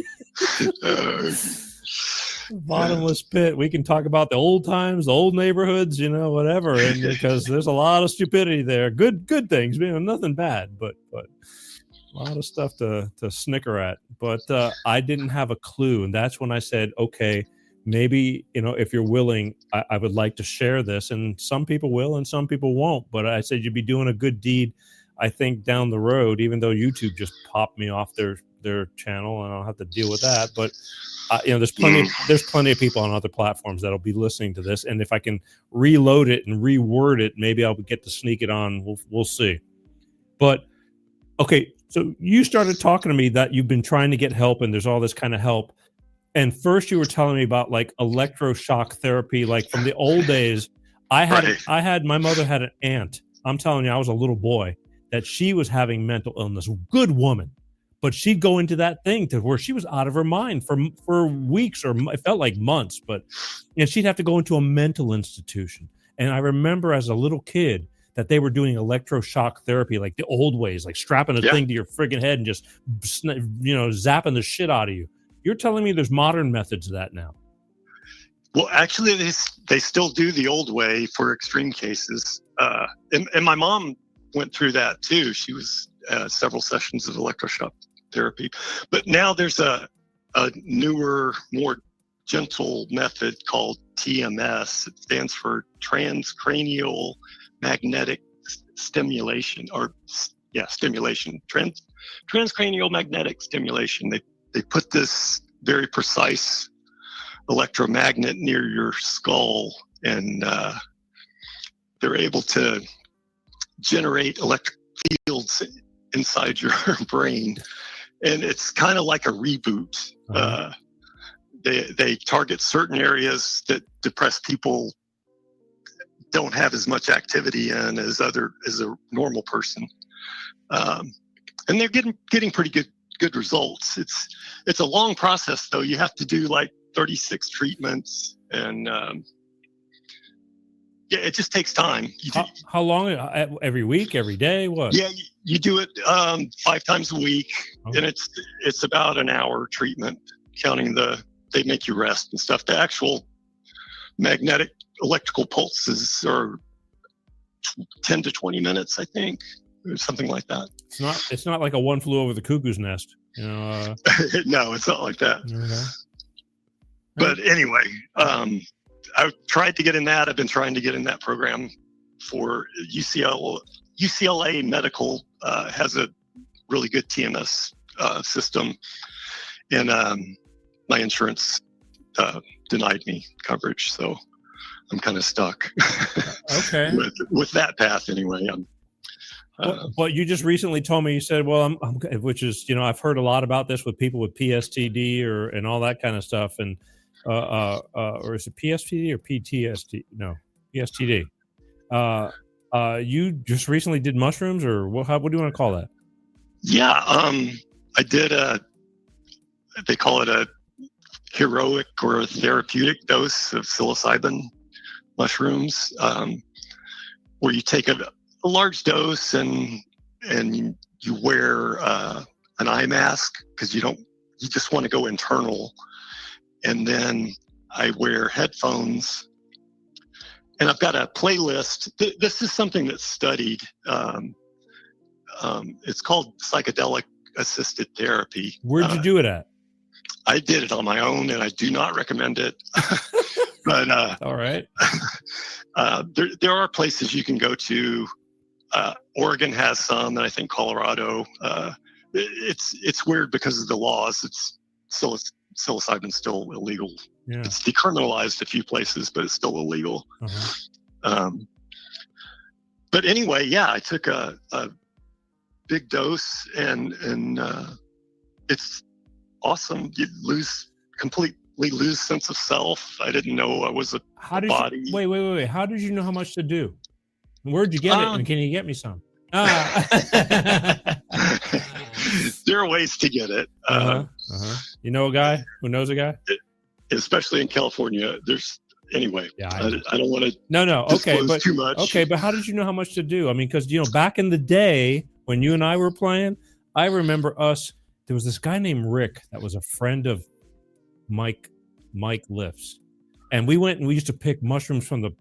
Bottomless pit. We can talk about the old times, the old neighborhoods, whatever. And because there's a lot of stupidity there, good things, nothing bad, but a lot of stuff to snicker at. But I didn't have a clue. And that's when I said, okay, maybe, if you're willing, I would like to share this. And some people will and some people won't. But I said you'd be doing a good deed, I think, down the road, even though YouTube just popped me off their channel and I'll have to deal with that. But, there's plenty of people on other platforms that'll be listening to this. And if I can reload it and reword it, maybe I'll get to sneak it on. We'll see. But, okay. So you started talking to me that you've been trying to get help and there's all this kind of help. And first you were telling me about like electroshock therapy, like from the old days. My mother had an aunt. I'm telling you, I was a little boy that she was having mental illness, good woman, but she'd go into that thing to where she was out of her mind for weeks or it felt like months, but she'd have to go into a mental institution. And I remember as a little kid, that they were doing electroshock therapy, like the old ways, like strapping a thing to your friggin' head and just, zapping the shit out of you. You're telling me there's modern methods of that now? Well, actually, they still do the old way for extreme cases. And my mom went through that too. She was several sessions of electroshock therapy. But now there's a newer, more gentle method called TMS. It stands for transcranial magnetic stimulation, transcranial magnetic stimulation. They put this very precise electromagnet near your skull, and they're able to generate electric fields inside your brain, and it's kind of like a reboot. They target certain areas that depressed people don't have as much activity in as a normal person, and they're getting pretty good results. It's a long process though. You have to do like 36 treatments, and it just takes time. How long? Every week? Every day? What? Yeah, you do it 5 times a week, and it's about an hour treatment, counting they make you rest and stuff. The actual magnetic electrical pulses are 10 to 20 minutes, I think, or something like that. It's not like a One Flew Over the Cuckoo's Nest, No, it's not like that. Okay. But anyway, I tried to get in that. I've been trying to get in that program for UCLA Medical has a really good TMS system, and my insurance denied me coverage, so I'm kind of stuck. Okay. with that path anyway. Well, you just recently told me, you said, well, which is, I've heard a lot about this with people with PSTD and all that kind of stuff. And, or is it PSTD or PTSD? No, PSTD. You just recently did mushrooms, or what do you want to call that? Yeah. I did they call it a heroic or a therapeutic dose of psilocybin mushrooms, where you take a large dose and you wear an eye mask because you just want to go internal. And then I wear headphones, and I've got a playlist. This is something that's studied. It's called psychedelic assisted therapy. Where'd you do it at? I did it on my own, and I do not recommend it. But all right. There are places you can go to. Oregon has some, and I think Colorado. It's weird because of the laws. It's psilocybin's still illegal. Yeah. It's decriminalized a few places, but it's still illegal. Uh-huh. But anyway, yeah, I took a big dose, and it's awesome. You completely lose sense of self. I didn't know I was a body. Wait. How did you know how much to do? Where'd you get it? And can you get me some? There are ways to get it. You know a guy who knows a guy? Especially in California. Anyway, yeah, I don't want to okay, but too much. Okay, but how did you know how much to do? I mean, because back in the day when you and I were playing, I remember there was this guy named Rick that was a friend of Mike Lifts, and we went and we used to pick mushrooms from the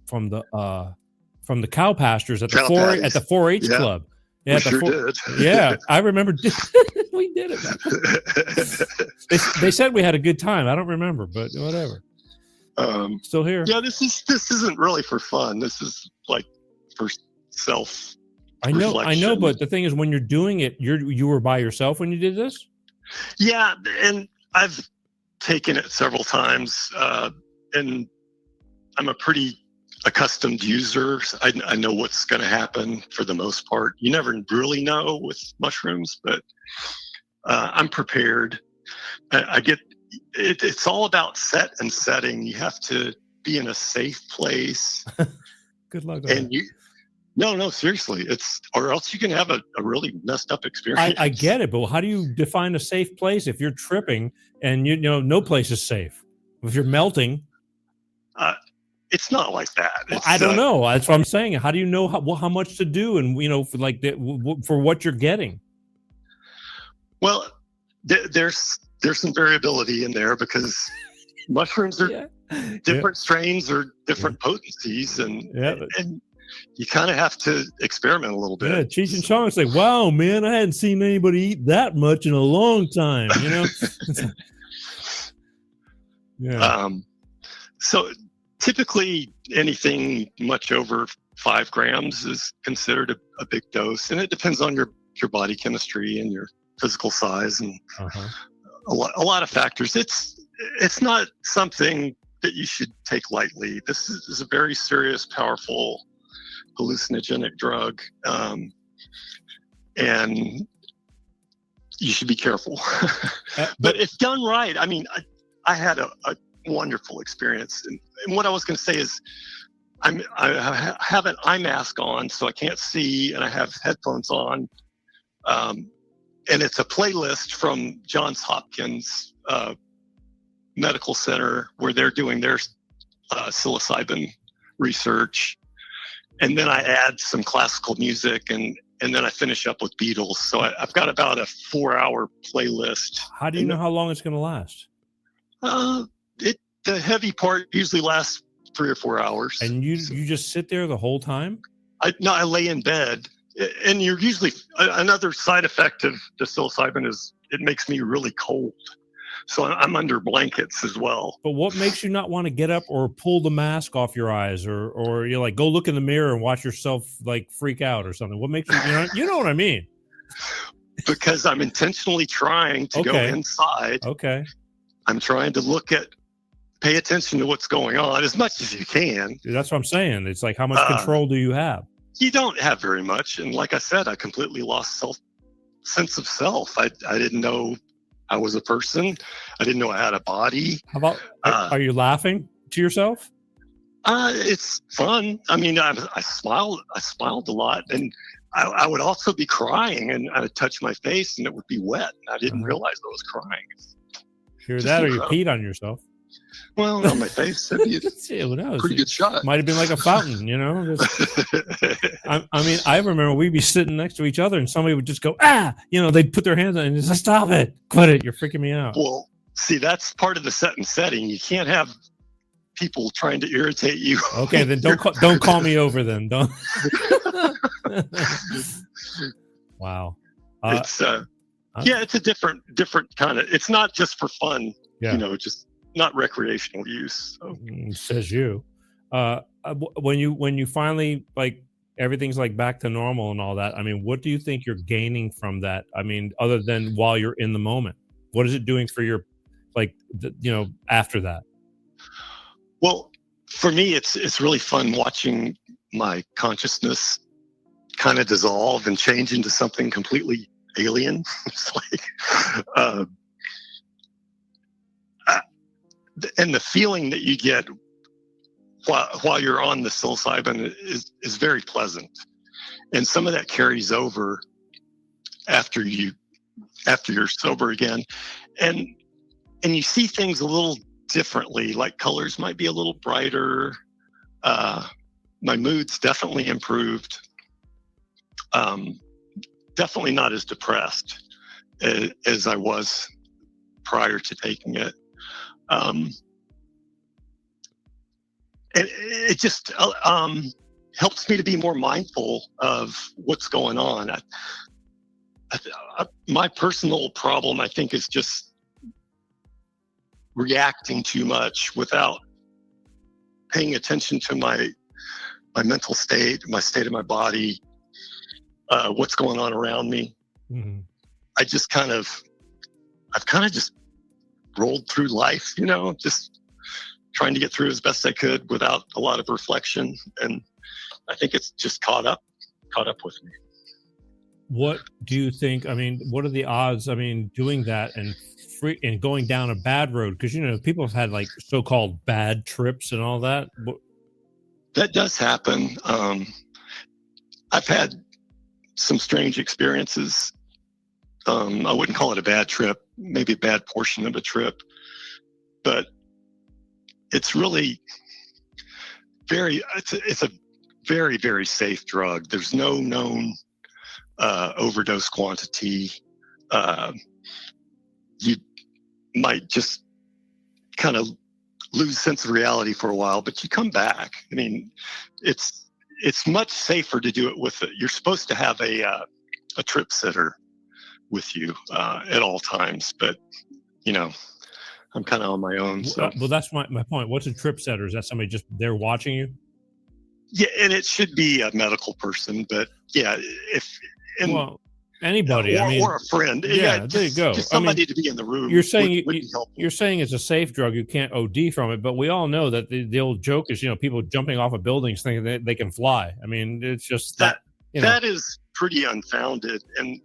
cow pastures at the 4-H club. Yeah, we sure did. Yeah, I remember we did it. They said we had a good time. I don't remember, but whatever. Still here. Yeah, this isn't really for fun. This is like for self. I know, but the thing is, when you're doing it, you were by yourself when you did this. Yeah, and I've taken it several times, and I'm a pretty accustomed user. I know what's going to happen for the most part. You never really know with mushrooms, but I'm prepared. I get it. It's all about set and setting. You have to be in a safe place. Good luck. And no, seriously, or else you can have a really messed up experience. I get it, but how do you define a safe place if you're tripping and no place is safe? If you're melting. It's not like that. I don't know. That's what I'm saying. How do you know how much to do, and for what you're getting? Well, there's some variability in there because mushrooms are different strains or different potencies, and you kind of have to experiment a little bit. Yeah, Cheech and Chong's like, wow, man, I hadn't seen anybody eat that much in a long time. Yeah. So typically anything much over 5 grams is considered a big dose, and it depends on your body chemistry and your physical size and a lot of factors. It's not something that you should take lightly. This is a very serious, powerful hallucinogenic drug, and you should be careful. But if done right, I mean, I had a wonderful experience. And what I was going to say is I have an eye mask on, so I can't see, and I have headphones on. And it's a playlist from Johns Hopkins Medical Center where they're doing their psilocybin research. And then I add some classical music, and then I finish up with Beatles. So I've got about a 4-hour playlist. How do you know how long it's going to last? The heavy part usually lasts 3 or 4 hours. And you just sit there the whole time? I lay in bed, and you're usually another side effect of the psilocybin is it makes me really cold. So I'm under blankets as well. But what makes you not want to get up or pull the mask off your eyes, or you're like, go look in the mirror and watch yourself like freak out or something? What makes you know what I mean? Because I'm intentionally trying to go inside. Okay. I'm trying to pay attention to what's going on as much as you can. That's what I'm saying. It's like, how much control do you have? You don't have very much. And like I said, I completely lost sense of self. I didn't know I was a person. I didn't know I had a body. How about, are you laughing to yourself? It's fun. I mean, I smiled a lot, and I would also be crying, and I would touch my face and it would be wet. I didn't realize I was crying. Hear that, or you peed on yourself. Well, on my face, that'd be Yeah, who knows? pretty good shot. Might have been like a fountain, you know. I mean, I remember we'd be sitting next to each other, and somebody would just go, "Ah!" You know, they'd put their hands on it and just stop it, quit it. You're freaking me out. Well, see, that's part of the set and setting. You can't have people trying to irritate you. Okay, then don't call me over. Then don't. Wow. It's it's a different kind of. It's not just for fun. Yeah. You know, just not recreational use. So. Says you. When you finally, like, everything's like back to normal and all that, I mean, what do you think you're gaining from that? I mean, other than while you're in the moment, what is it doing for your, like, after that? Well, for me, it's really fun watching my consciousness kind of dissolve and change into something completely alien. It's like, and the feeling that you get while you're on the psilocybin is very pleasant, and some of that carries over after you're sober again, and you see things a little differently. Like colors might be a little brighter. My mood's definitely improved. Definitely not as depressed as I was prior to taking it. It just helps me to be more mindful of what's going on. My personal problem, I think, is just reacting too much without paying attention to my mental state, my state of my body, what's going on around me. Mm-hmm. I've kind of just rolled through life, just trying to get through as best I could without a lot of reflection. And I think it's just caught up with me. What do you think? I mean, what are the odds? I mean, doing that and going down a bad road? Because, people have had like so-called bad trips and all that. That does happen. I've had some strange experiences. I wouldn't call it a bad trip, maybe a bad portion of a trip, but it's really it's a very, very safe drug. There's no known overdose quantity. You might just kind of lose sense of reality for a while, but you come back. I mean, it's much safer to do it with you're supposed to have a trip sitter with you at all times, but I'm kind of on my own. So. Well, that's my point. What's a trip setter? Is that somebody just there watching you? Yeah, and it should be a medical person, but yeah, anybody, or a friend. Yeah, there you go. Just somebody to be in the room. You're saying would be helpful. You're saying it's a safe drug. You can't OD from it, but we all know that the old joke is, people jumping off of buildings thinking that they can fly. I mean, it's just that is pretty unfounded, and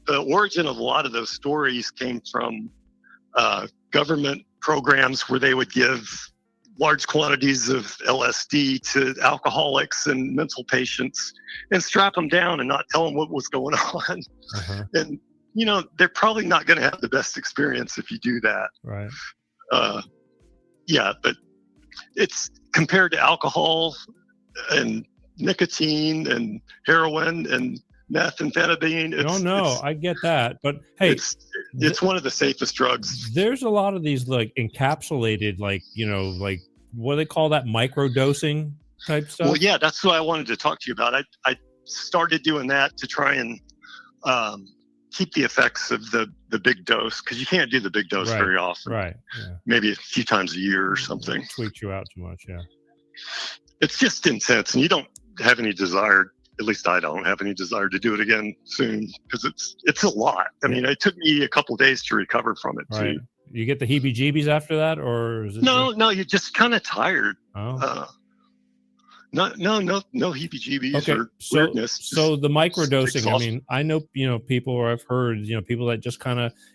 the origin of a lot of those stories came from government programs where they would give large quantities of LSD to alcoholics and mental patients and strap them down and not tell them what was going on. Uh-huh. And, they're probably not going to have the best experience if you do that. Right. Yeah, but it's compared to alcohol and nicotine and heroin and methamphetamine. I get that, but hey, it's one of the safest drugs. There's a lot of these like encapsulated, like what do they call that, microdosing type stuff. Well, yeah, that's what I wanted to talk to you about. I started doing that to try and keep the effects of the big dose, because you can't do the big dose very often. Right. Yeah. Maybe a few times a year or something. It tweaks you out too much. Yeah. It's just intense, and you don't have any desire. At least I don't have any desire to do it again soon, because it's a lot. I mean, it took me a couple of days to recover from it too. You get the heebie-jeebies after that, or is it no? You're just kind of tired. Oh. No heebie-jeebies or weirdness. So the microdosing. I mean, I know people, or I've heard people that just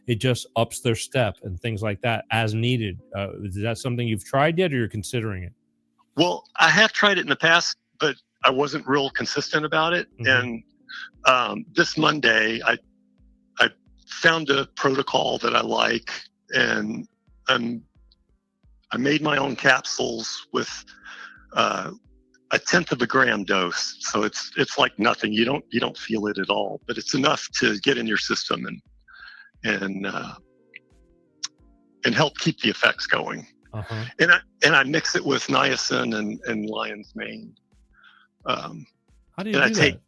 it just ups their step and things like that as needed. Is that something you've tried yet, or you're considering it? Well, I have tried it in the past, but I wasn't real consistent about it. Mm-hmm. And this Monday, I found a protocol that I like, and I'm I made my own capsules with 1/10 of a gram dose, so it's like nothing. You don't feel it at all, but it's enough to get in your system and help keep the effects going. Uh-huh. And I mix it with niacin and lion's mane. How do you do that?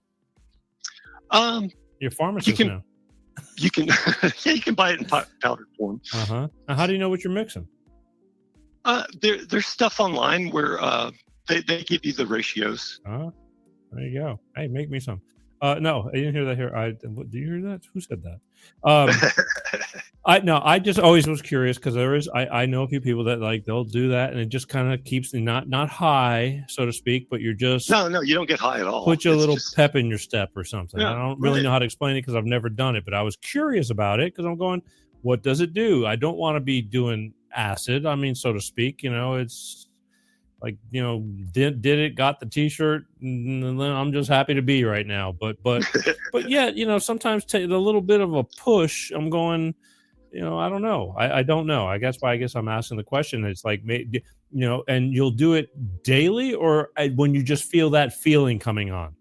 You're a pharmacist now. You can yeah, you can buy it in powdered form. Uh-huh. Now, how do you know what you're mixing? There's stuff online where they give you the ratios. There you go. Hey, make me some. No, I didn't hear that here. Do you hear that? Who said that? I just always was curious because I know a few people that like they'll do that and it just kind of keeps not high, so to speak, but you're just no, you don't get high at all. Put you a little pep in your step or something. Yeah, I don't really know how to explain it because I've never done it, but I was curious about it because I'm going, what does it do? I don't want to be doing acid. I mean, so to speak, it's like, did it, got the t-shirt, and then I'm just happy to be right now. But yeah, sometimes the little bit of a push, I'm going, I don't know. I don't know. I guess I'm asking the question. It's like, and you'll do it daily or when you just feel that feeling coming on?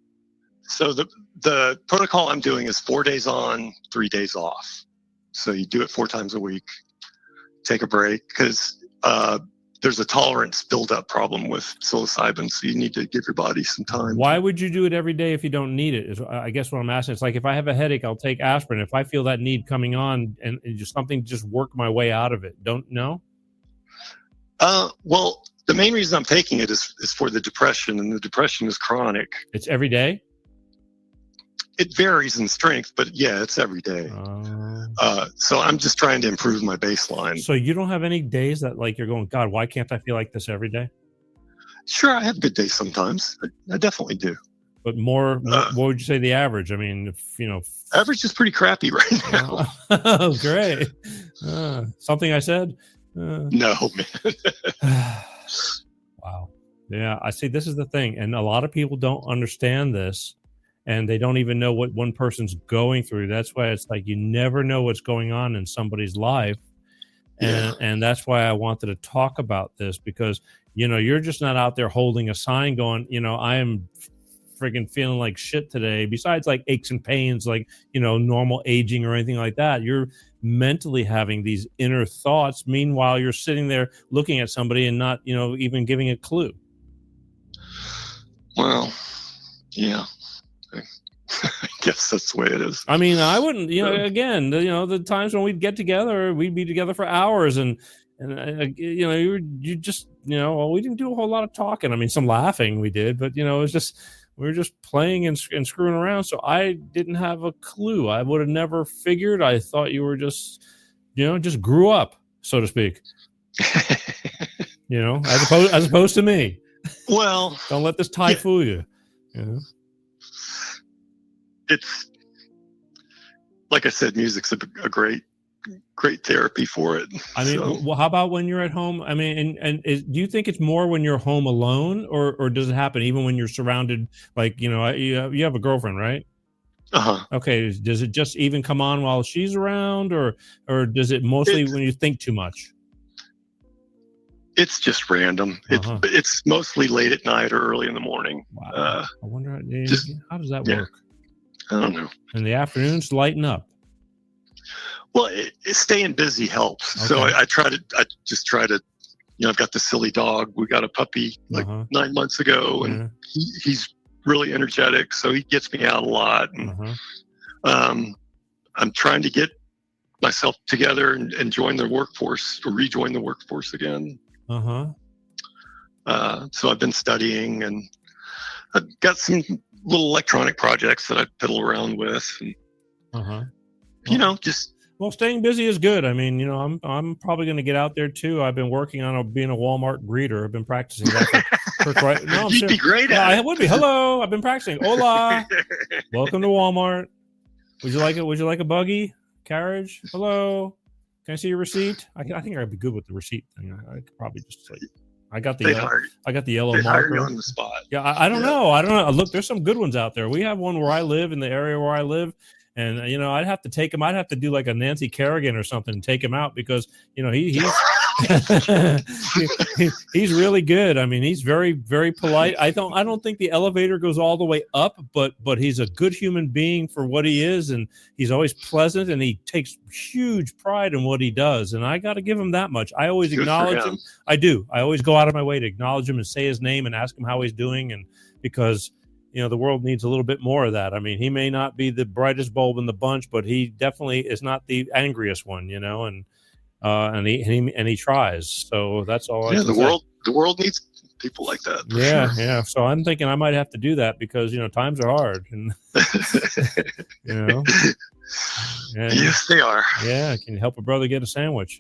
So the protocol I'm doing is 4 days on, 3 days off. So you do it 4 times a week, take a break because, there's a tolerance buildup problem with psilocybin, so you need to give your body some time. Why would you do it every day if you don't need it? Is I guess what I'm asking. It's like if I have a headache, I'll take aspirin. If I feel that need coming on and just something, just work my way out of it. Don't know? Well, the main reason I'm taking it is for the depression, and the depression is chronic. It's every day? It varies in strength, but yeah, it's every day. So I'm just trying to improve my baseline. So you don't have any days that like you're going, God, why can't I feel like this every day? Sure, I have good days sometimes. I definitely do. But what would you say the average? I mean, average is pretty crappy right now. Oh, great. Something I said? No, man. Wow. Yeah, I see. This is the thing. And a lot of people don't understand this. And they don't even know what one person's going through. That's why it's like you never know what's going on in somebody's life. And that's why I wanted to talk about this because, you're just not out there holding a sign going, I am friggin' feeling like shit today. Besides like aches and pains, like, normal aging or anything like that. You're mentally having these inner thoughts. Meanwhile, you're sitting there looking at somebody and not, even giving a clue. Well, yeah. I guess that's the way it is. I mean, I wouldn't, again, the times when we'd get together, we'd be together for hours and you just, well, we didn't do a whole lot of talking. I mean, some laughing we did, but, it was just, we were just playing and screwing around. So I didn't have a clue. I would have never figured. I thought you were just, just grew up, so to speak, as opposed to me. Well, don't let this tie fool you. It's like I said, music's a great therapy for it. I mean, well, how about when you're at home? I mean, do you think it's more when you're home alone, or does it happen even when you're surrounded? Like, you have a girlfriend, right? Uh-huh. Okay. Does it just even come on while she's around, or does it mostly when you think too much? It's just random. It's mostly late at night or early in the morning. Wow. I wonder how does that work? I don't know. In the afternoons, lighten up. Well, staying busy helps. Okay. So I just try to, I've got the silly dog. We got a puppy 9 months ago, and he's really energetic. So he gets me out a lot. And I'm trying to get myself together and join the workforce or rejoin the workforce again. So I've been studying, and I've got some little electronic projects that I fiddle around with. And, just. Well, staying busy is good. I mean, I'm probably going to get out there too. I've been working on being a Walmart greeter. I've been practicing that for quite. No, You'd be great at it. I would be. Hello, I've been practicing. Hola, welcome to Walmart. Would you like it? Would you like a buggy carriage? Hello, can I see your receipt? I think I'd be good with the receipt thing. I could probably just like. I got the yellow marker. Hire you on the spot. Yeah, I don't know. Look, there's some good ones out there. We have one where I live, in the area where I live, and I'd have to take him. I'd have to do like a Nancy Kerrigan or something and take him out because he's He's really good. I mean, he's very, very polite. I don't think the elevator goes all the way up, but he's a good human being for what he is, and he's always pleasant, and he takes huge pride in what he does. And I got to give him that much. I always acknowledge him. I do. I always go out of my way to acknowledge him and say his name and ask him how he's doing, and because the world needs a little bit more of that. I mean, he may not be the brightest bulb in the bunch, but he definitely is not the angriest one, and he tries. So that's all. Yeah, the world needs people like that. Yeah, sure. yeah. So I'm thinking I might have to do that because times are hard, and and, yes, they are. Yeah, can you help a brother get a sandwich?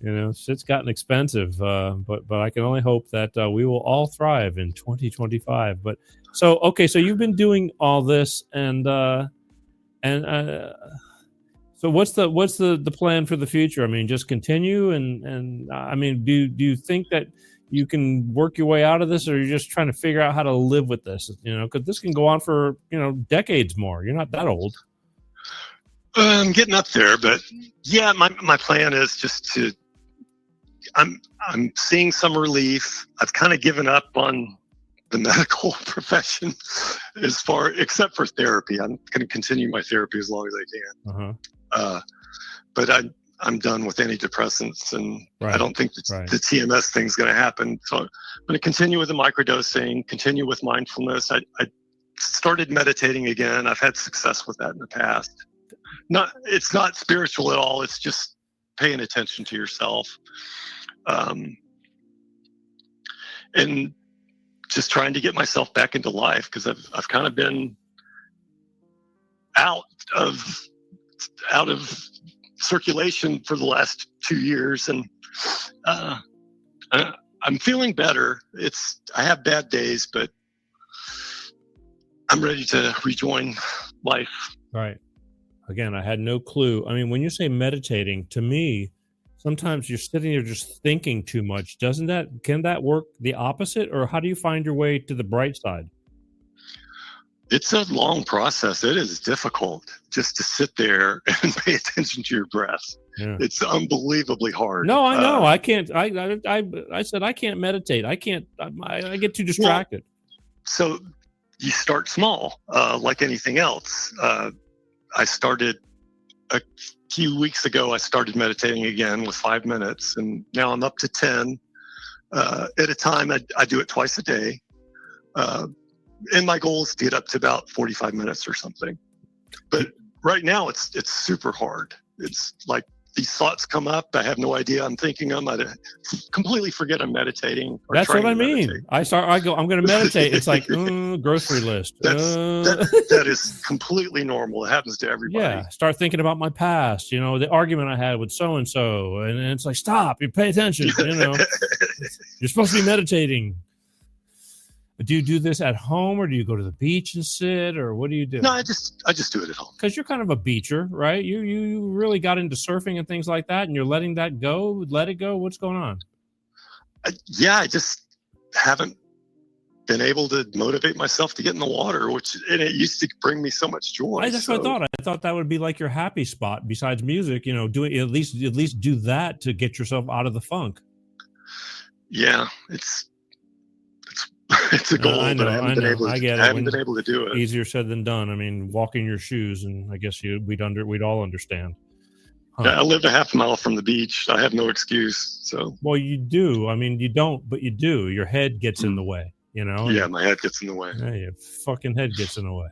And shit's gotten expensive, but I can only hope that we will all thrive in 2025. But so you've been doing all this, and so what's the plan for the future? I mean, just continue, and I mean, do you think that you can work your way out of this, or you're just trying to figure out how to live with this? Because this can go on for decades more. You're not that old. I'm getting up there, but yeah, my plan is just to. I'm seeing some relief. I've kind of given up on the medical profession except for therapy. I'm going to continue my therapy as long as I can. But I'm done with antidepressants, and I don't think the TMS thing's going to happen. So I'm going to continue with the microdosing, continue with mindfulness. I started meditating again. I've had success with that in the past. It's not spiritual at all. It's just paying attention to yourself. And just trying to get myself back into life, because I've kind of been out of circulation for the last 2 years, and I'm feeling better. I have bad days, but I'm ready to rejoin life. Right. Again, I had no clue. I mean, when you say meditating, to me, sometimes you're sitting there just thinking too much. Can that work the opposite, or how do you find your way to the bright side? It's a long process. It is difficult just to sit there and pay attention to your breath. Yeah. It's unbelievably hard. No, I know. I can't. I said I can't meditate. I can't. I get too distracted. So you start small, like anything else. I started a few weeks ago. I started meditating again with 5 minutes, and now I'm up to 10 at a time. I do it twice a day. And my goal is to get up to about 45 minutes or something. But right now it's super hard. It's like these thoughts come up. I have no idea I'm thinking them. I completely forget I'm meditating. That's what I mean. Meditate. I'm going to meditate. It's like grocery list. That is completely normal. It happens to everybody. Yeah. Start thinking about my past, the argument I had with so-and-so. And it's like, stop, you pay attention, You're supposed to be meditating. Do you do this at home, or do you go to the beach and sit, or what do you do? No, I just do it at home. Because you're kind of a beacher, right? You really got into surfing and things like that, and you're letting that go. Let it go. What's going on? I just haven't been able to motivate myself to get in the water, and it used to bring me so much joy. That's what I thought. I thought that would be like your happy spot besides music. Doing at least do that to get yourself out of the funk. Yeah, it's a goal, but I haven't been able to do it. Easier said than done. I mean, walk in your shoes, and I guess we'd all understand. Huh. Yeah, I live a half mile from the beach. I have no excuse. So, well, you do. I mean, you don't, but you do. Your head gets in the way. Yeah, my head gets in the way. Yeah, your fucking head gets in the way.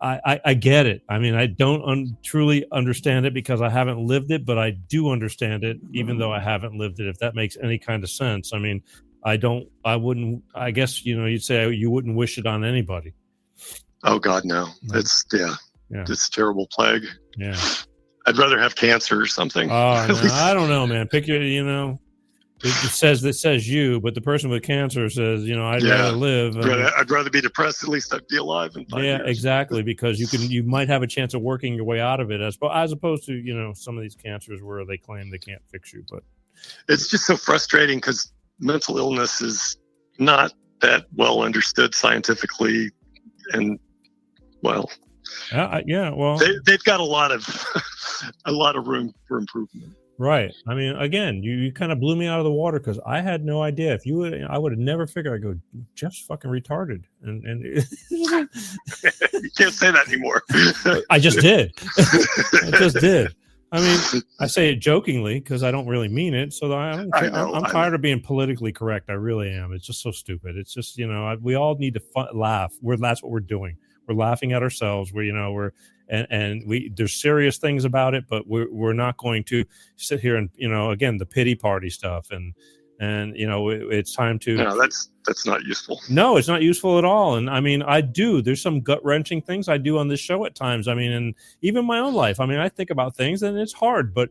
I get it. I mean, I don't truly understand it because I haven't lived it, but I do understand it, even though I haven't lived it, if that makes any kind of sense. I mean, I guess, you'd say you wouldn't wish it on anybody. Oh God, no. It's it's a terrible plague. Yeah. I'd rather have cancer or something. Oh, no, I don't know, man. Pick your, it says you, but the person with cancer says, I'd rather live. I'd rather be depressed. At least I'd be alive in 5 years. Exactly, because you might have a chance of working your way out of it, as opposed to some of these cancers where they claim they can't fix you. But it's just so frustrating because mental illness is not that well understood scientifically, and well, they've got a lot of a lot of room for improvement. Right. I mean, again, you kind of blew me out of the water because I had no idea. If you would, I would have never figured. I go, Jeff's fucking retarded, and You can't say that anymore. I just did. I just did. I mean, I say it jokingly because I don't really mean it. So I don't care. I'm tired of being politically correct. I really am. It's just so stupid. It's just, we all need to laugh. That's what we're doing. We're laughing at ourselves. There's serious things about it, but we're not going to sit here and, again, the pity party stuff and it's time to. No, that's not useful. No, it's not useful at all. And I mean, there's some gut wrenching things I do on this show at times. I mean, and even my own life. I mean, I think about things and it's hard, but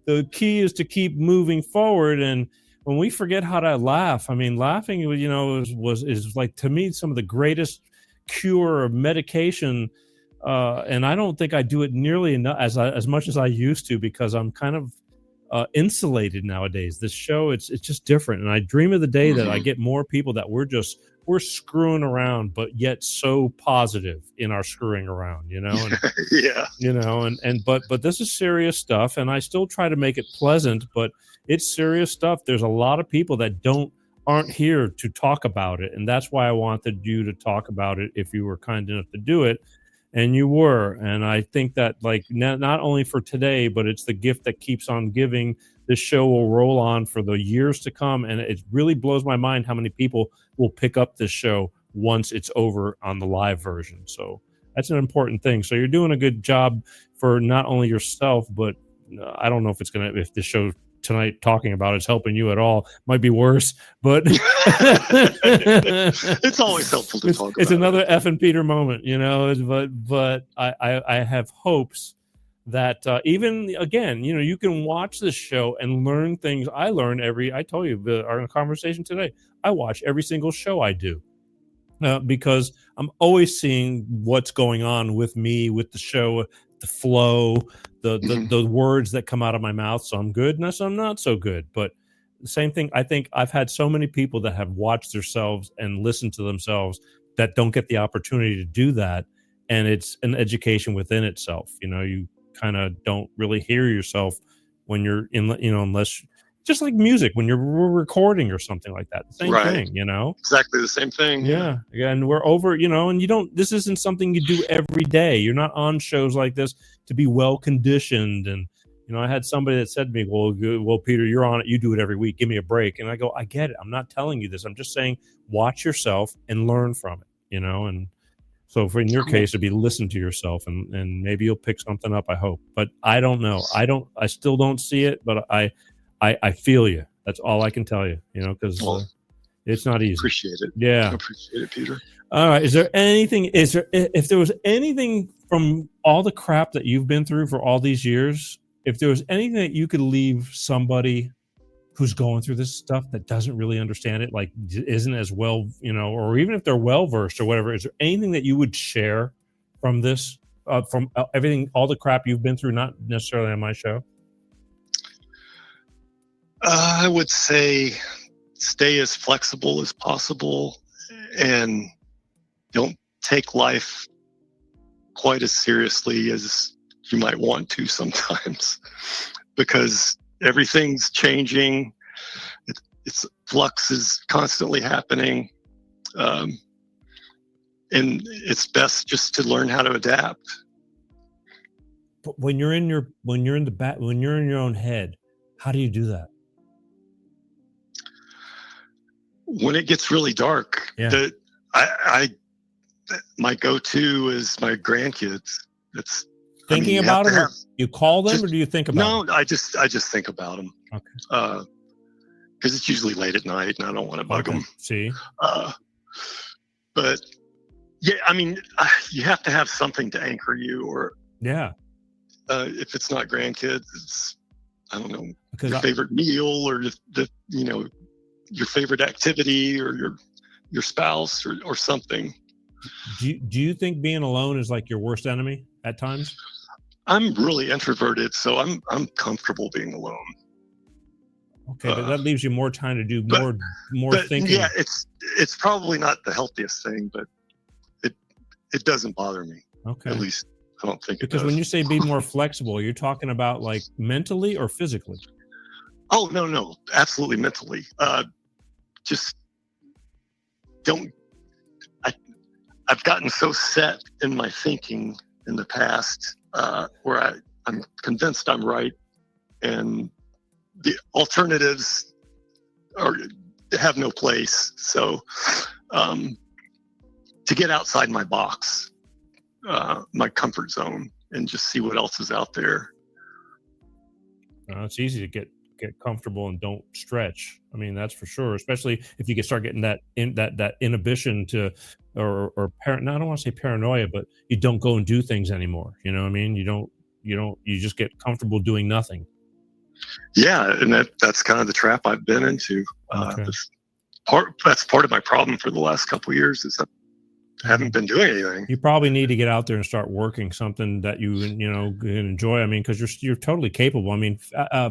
the key is to keep moving forward. And when we forget how to laugh, I mean, laughing, is like, to me, some of the greatest cure of medication. And I don't think I do it nearly enough as much as I used to, because I'm kind of insulated nowadays. This show, it's just different, and I dream of the day that I get more people that we're screwing around, but yet so positive in our screwing around, and, yeah, but this is serious stuff, and I still try to make it pleasant, but it's serious stuff. There's a lot of people that aren't here to talk about it, and that's why I wanted you to talk about it if you were kind enough to do it. And you were. And I think that, like, not only for today, but it's the gift that keeps on giving. This show will roll on for the years to come. And it really blows my mind how many people will pick up this show once it's over on the live version. So that's an important thing. So you're doing a good job for not only yourself, but I don't know if if the show tonight talking about it's helping you at all. Might be worse, but it's always helpful to talk about. It's another F and Peter moment, but I have hopes that even again, you can watch this show and learn things. I told you our conversation today, I watch every single show I do because I'm always seeing what's going on with me, with the show, the flow, the words that come out of my mouth. So I'm good and I'm not so good. But the same thing, I think I've had so many people that have watched themselves and listened to themselves that don't get the opportunity to do that. And it's an education within itself. You kind of don't really hear yourself when you're in, unless just like music, when you're recording or something like that. The same thing, Exactly the same thing. Yeah. And we're over, and this isn't something you do every day. You're not on shows like this to be well conditioned. And, I had somebody that said to me, well, Peter, you're on it. You do it every week. Give me a break. And I go, I get it. I'm not telling you this. I'm just saying, watch yourself and learn from it, and so in your case, it'd be listen to yourself and maybe you'll pick something up, I hope. But I don't know. I still don't see it, but I feel you. That's all I can tell you, because it's not easy. Appreciate it. Yeah. I appreciate it, Peter. All right. If there was anything from all the crap that you've been through for all these years, if there was anything that you could leave somebody who's going through this stuff that doesn't really understand it, like isn't as well, or even if they're well-versed or whatever, is there anything that you would share from this, from everything, all the crap you've been through, not necessarily on my show? I would say stay as flexible as possible and don't take life quite as seriously as you might want to sometimes, because everything's changing. It's flux is constantly happening. And it's best just to learn how to adapt. But when you're in your own head, how do you do that? When it gets really dark, my go-to is my grandkids. It's thinking about them. You call them, or do you think about them? No, I just think about them. Okay. Because it's usually late at night, and I don't want to bug them. See. But yeah, I mean, you have to have something to anchor you, or if it's not grandkids, it's your favorite meal, or your favorite activity, or your spouse, or something. Do you think being alone is like your worst enemy at times? I'm really introverted, so I'm comfortable being alone. Okay, but that leaves you more time to do more thinking. Yeah, it's probably not the healthiest thing, but it doesn't bother me. Okay. At least I don't think because when you say be more flexible, you're talking about like mentally or physically? Oh, no, absolutely mentally. Just don't. I've gotten so set in my thinking in the past where I'm convinced I'm right, and the alternatives have no place. So to get outside my box, my comfort zone, and just see what else is out there. It's easy to get comfortable and don't stretch. I mean, that's for sure. Especially if you can start getting that inhibition to, or I don't want to say paranoia, but you don't go and do things anymore. You know what I mean? You just get comfortable doing nothing. Yeah, and that's kind of the trap I've been into. Okay. That's part of my problem for the last couple of years is that I haven't been doing anything. You probably need to get out there and start working something that you enjoy. I mean, because you're totally capable. I mean,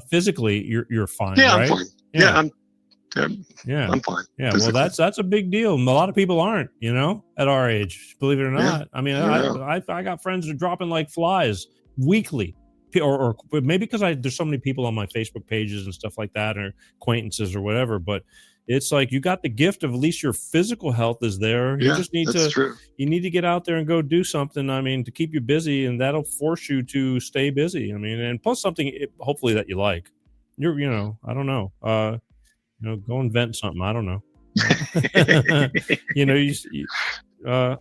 physically you're fine. Yeah, right? I'm fine. Yeah, I'm fine. Yeah, physically. well, that's a big deal. A lot of people aren't, at our age, believe it or not. Yeah. I mean, Yeah. I got friends that are dropping like flies weekly, or maybe because there's so many people on my Facebook pages and stuff like that, or acquaintances or whatever. But it's like you got the gift of at least your physical health is there. You just need you need to get out there and go do something. I mean, to keep you busy, and that'll force you to stay busy. I mean, and plus something hopefully that you like. I don't know. Go invent something. I don't know.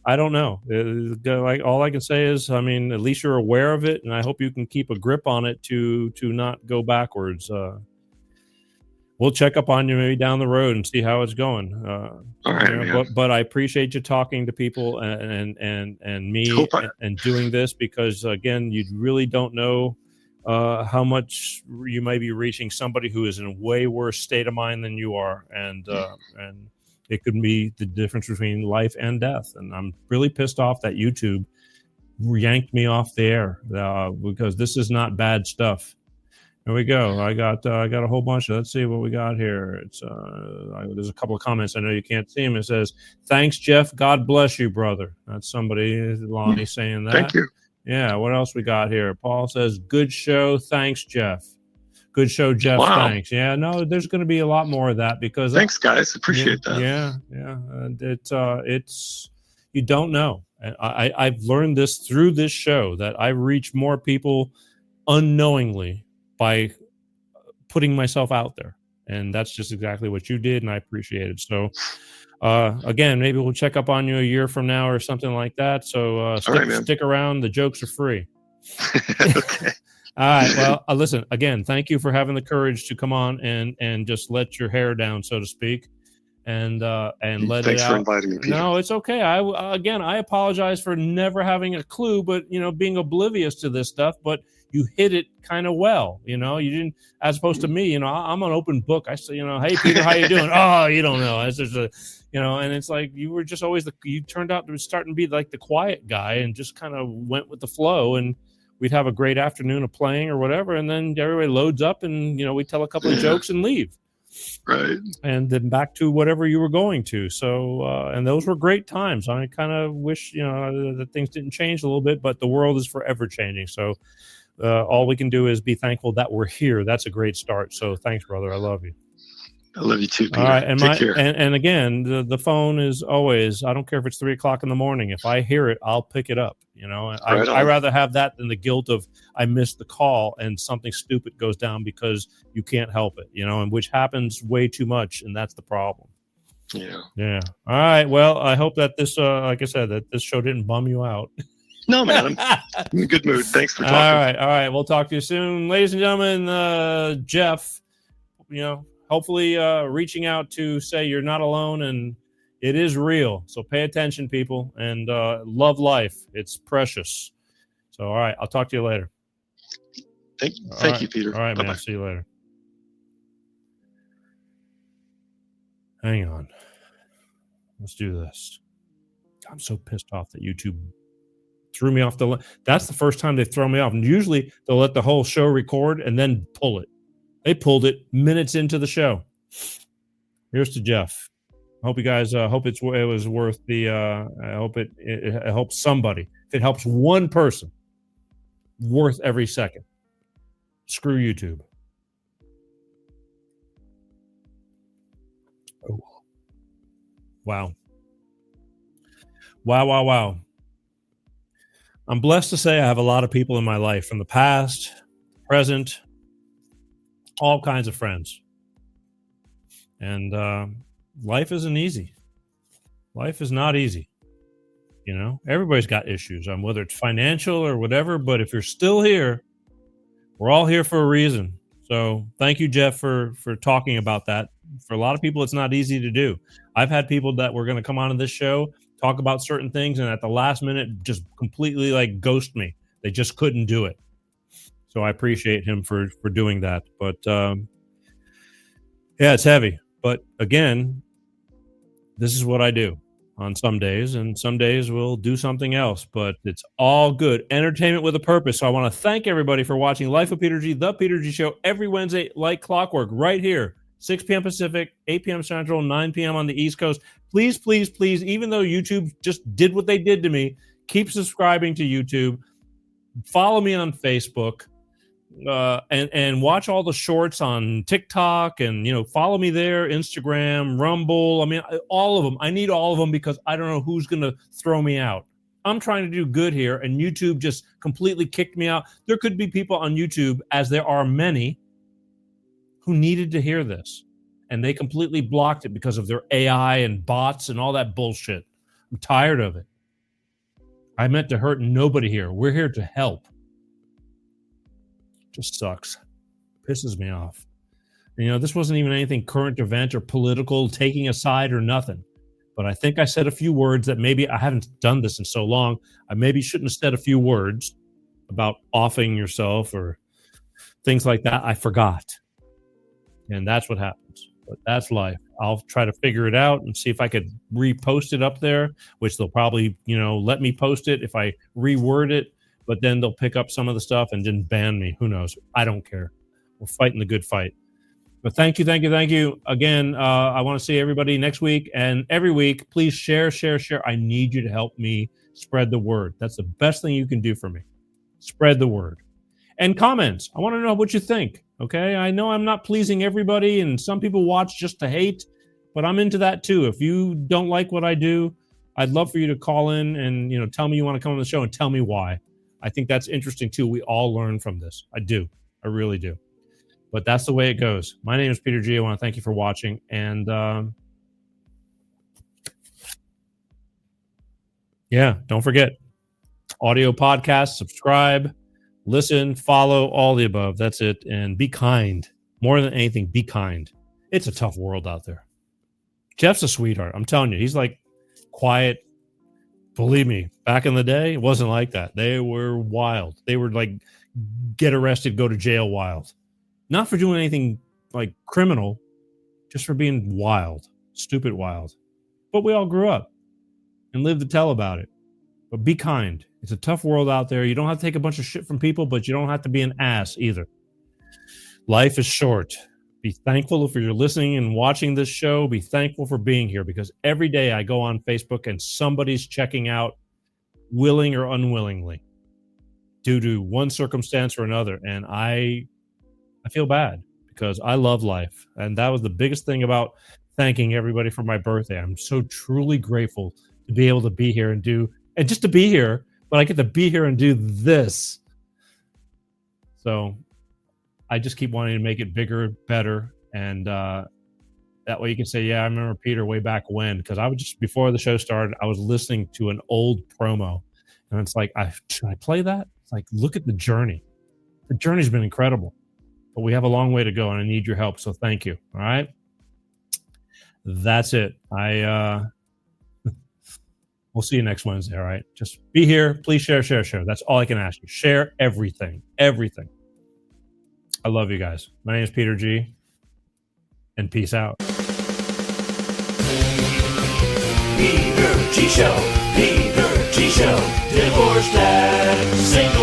I don't know. Like all I can say is, I mean, at least you're aware of it, and I hope you can keep a grip on it to not go backwards. We'll check up on you maybe down the road and see how it's going. All right, but I appreciate you talking to people and me and doing this, because again, you really don't know how much you might be reaching somebody who is in a way worse state of mind than you are, and it could be the difference between life and death. And I'm really pissed off that YouTube yanked me off the air because this is not bad stuff. There we go. I got a whole bunch of. Let's see what we got here. It's there's a couple of comments. I know you can't see them. It says, "Thanks, Jeff. God bless you, brother." That's somebody, Lonnie, saying that. Thank you. Yeah. What else we got here? Paul says, "Good show. Thanks, Jeff." Good show, Jeff. Wow. Thanks. Yeah. No, there's going to be a lot more of that because. Thanks, guys. Appreciate that. Yeah. And it's you don't know. And I've learned this through this show that I reach more people unknowingly by putting myself out there, and that's just exactly what you did, and I appreciate it. So again, maybe we'll check up on you a year from now or something like that. So stick around. The jokes are free. Okay. All right. Well, listen, again, thank you for having the courage to come on and just let your hair down, so to speak, and let it out. Thanks for inviting me, Peter. No, it's okay. I apologize for never having a clue, but being oblivious to this stuff, but you hit it kind of well. You didn't, as opposed to me, I'm an open book. I say, hey, Peter, how you doing? Oh, you don't know. It's just and it's like, you were just always you turned out to starting to be like the quiet guy and just kind of went with the flow, and we'd have a great afternoon of playing or whatever. And then everybody loads up and, we tell a couple of jokes and leave. Right. And then back to whatever you were going to. So, and those were great times. I kind of wish, that things didn't change a little bit, but the world is forever changing. So, all we can do is be thankful that we're here. That's a great start. So thanks, brother. I love you. I love you too, Peter. All right. And Take care. And again, the phone is always, I don't care if it's 3:00 in the morning. If I hear it, I'll pick it up. I rather have that than the guilt of I missed the call and something stupid goes down because you can't help it, and which happens way too much. And that's the problem. Yeah. All right. Well, I hope that this, like I said, that this show didn't bum you out. No, man. I'm in a good mood. Thanks for talking. All right. We'll talk to you soon. Ladies and gentlemen, Jeff, hopefully reaching out to say you're not alone and it is real. So pay attention, people, and love life. It's precious. So, all right. I'll talk to you later. Thank you, Peter. All right, Bye-bye. man. See you later. Hang on. Let's do this. I'm so pissed off that YouTube threw me off that's the first time they've thrown me off. And usually they'll let the whole show record and then pull it. They pulled it minutes into the show. Here's to Jeff. Hope you guys hope it was worth the I hope it helps somebody. If it helps one person, worth every second. Screw YouTube. Oh. Wow. Wow. I'm blessed to say I have a lot of people in my life from the past, present, all kinds of friends. And life isn't easy. Life is not easy. You know, everybody's got issues, whether it's financial or whatever. But if you're still here, we're all here for a reason. So thank you, Jeff, for talking about that. For a lot of people, it's not easy to do. I've had people that were going to come on this show, talk about certain things, and at the last minute just completely like ghost me. They just couldn't do it. So I appreciate him for doing that. But yeah, it's heavy. But again, this is what I do on some days, and some days we'll do something else, but it's all good. Entertainment with a purpose. So I want to thank everybody for watching Life of Peter G, The Peter G Show, every Wednesday, like clockwork, right here, 6 p.m. Pacific, 8 p.m. Central, 9 p.m. on the East Coast. Please, please, please, even though YouTube just did what they did to me, keep subscribing to YouTube. Follow me on Facebook. And watch all the shorts on TikTok, and follow me there, Instagram, Rumble. I mean, all of them. I need all of them because I don't know who's going to throw me out. I'm trying to do good here, and YouTube just completely kicked me out. There could be people on YouTube, as there are many, who needed to hear this, and they completely blocked it because of their AI and bots and all that bullshit. I'm tired of it. I meant to hurt nobody here. We're here to help. Just sucks. Pisses me off. And, this wasn't even anything current event or political, taking a side or nothing. But I think I said a few words that maybe I haven't done this in so long. I maybe shouldn't have said a few words about offing yourself or things like that. I forgot. And that's what happens. But that's life. I'll try to figure it out and see if I could repost it up there, which they'll probably, let me post it if I reword it. But then they'll pick up some of the stuff and then ban me. Who knows? I don't care. We're fighting the good fight. But thank you. Again, I want to see everybody next week and every week. Please share. I need you to help me spread the word. That's the best thing you can do for me. Spread the word. And comments. I want to know what you think. Okay? I know I'm not pleasing everybody, and some people watch just to hate, but I'm into that too. If you don't like what I do, I'd love for you to call in and tell me you want to come on the show and tell me why. I think that's interesting too. We all learn from this. I do. I really do. But that's the way it goes. My name is Peter G. I want to thank you for watching. And don't forget, audio podcast, subscribe, listen, follow, all the above. That's it. And be kind. More than anything, be kind. It's a tough world out there. Jeff's a sweetheart. I'm telling you, he's like quiet. Believe me, back in the day, it wasn't like that. They were wild. They were like, get arrested, go to jail wild. Not for doing anything like criminal, just for being wild, stupid wild. But we all grew up and lived to tell about it. But be kind. It's a tough world out there. You don't have to take a bunch of shit from people, but you don't have to be an ass either. Life is short. Be thankful if you're listening and watching this show. Be thankful for being here, because every day I go on Facebook and somebody's checking out, willing or unwillingly, due to one circumstance or another. And I feel bad because I love life. And that was the biggest thing about thanking everybody for my birthday. I'm so truly grateful to be able to be here and just to be here, but I get to be here and do this. So I just keep wanting to make it bigger, better, and that way you can say, yeah, I remember Peter way back when, because I was just, before the show started, I was listening to an old promo, and it's like, should I play that? It's like, look at the journey. The journey's been incredible, but we have a long way to go, and I need your help, so thank you. All right? That's it. We'll see you next Wednesday, all right? Just be here. Please share. That's all I can ask you. Share everything. I love you guys. My name is Peter G. And peace out. Peter G Show. Divorced and single.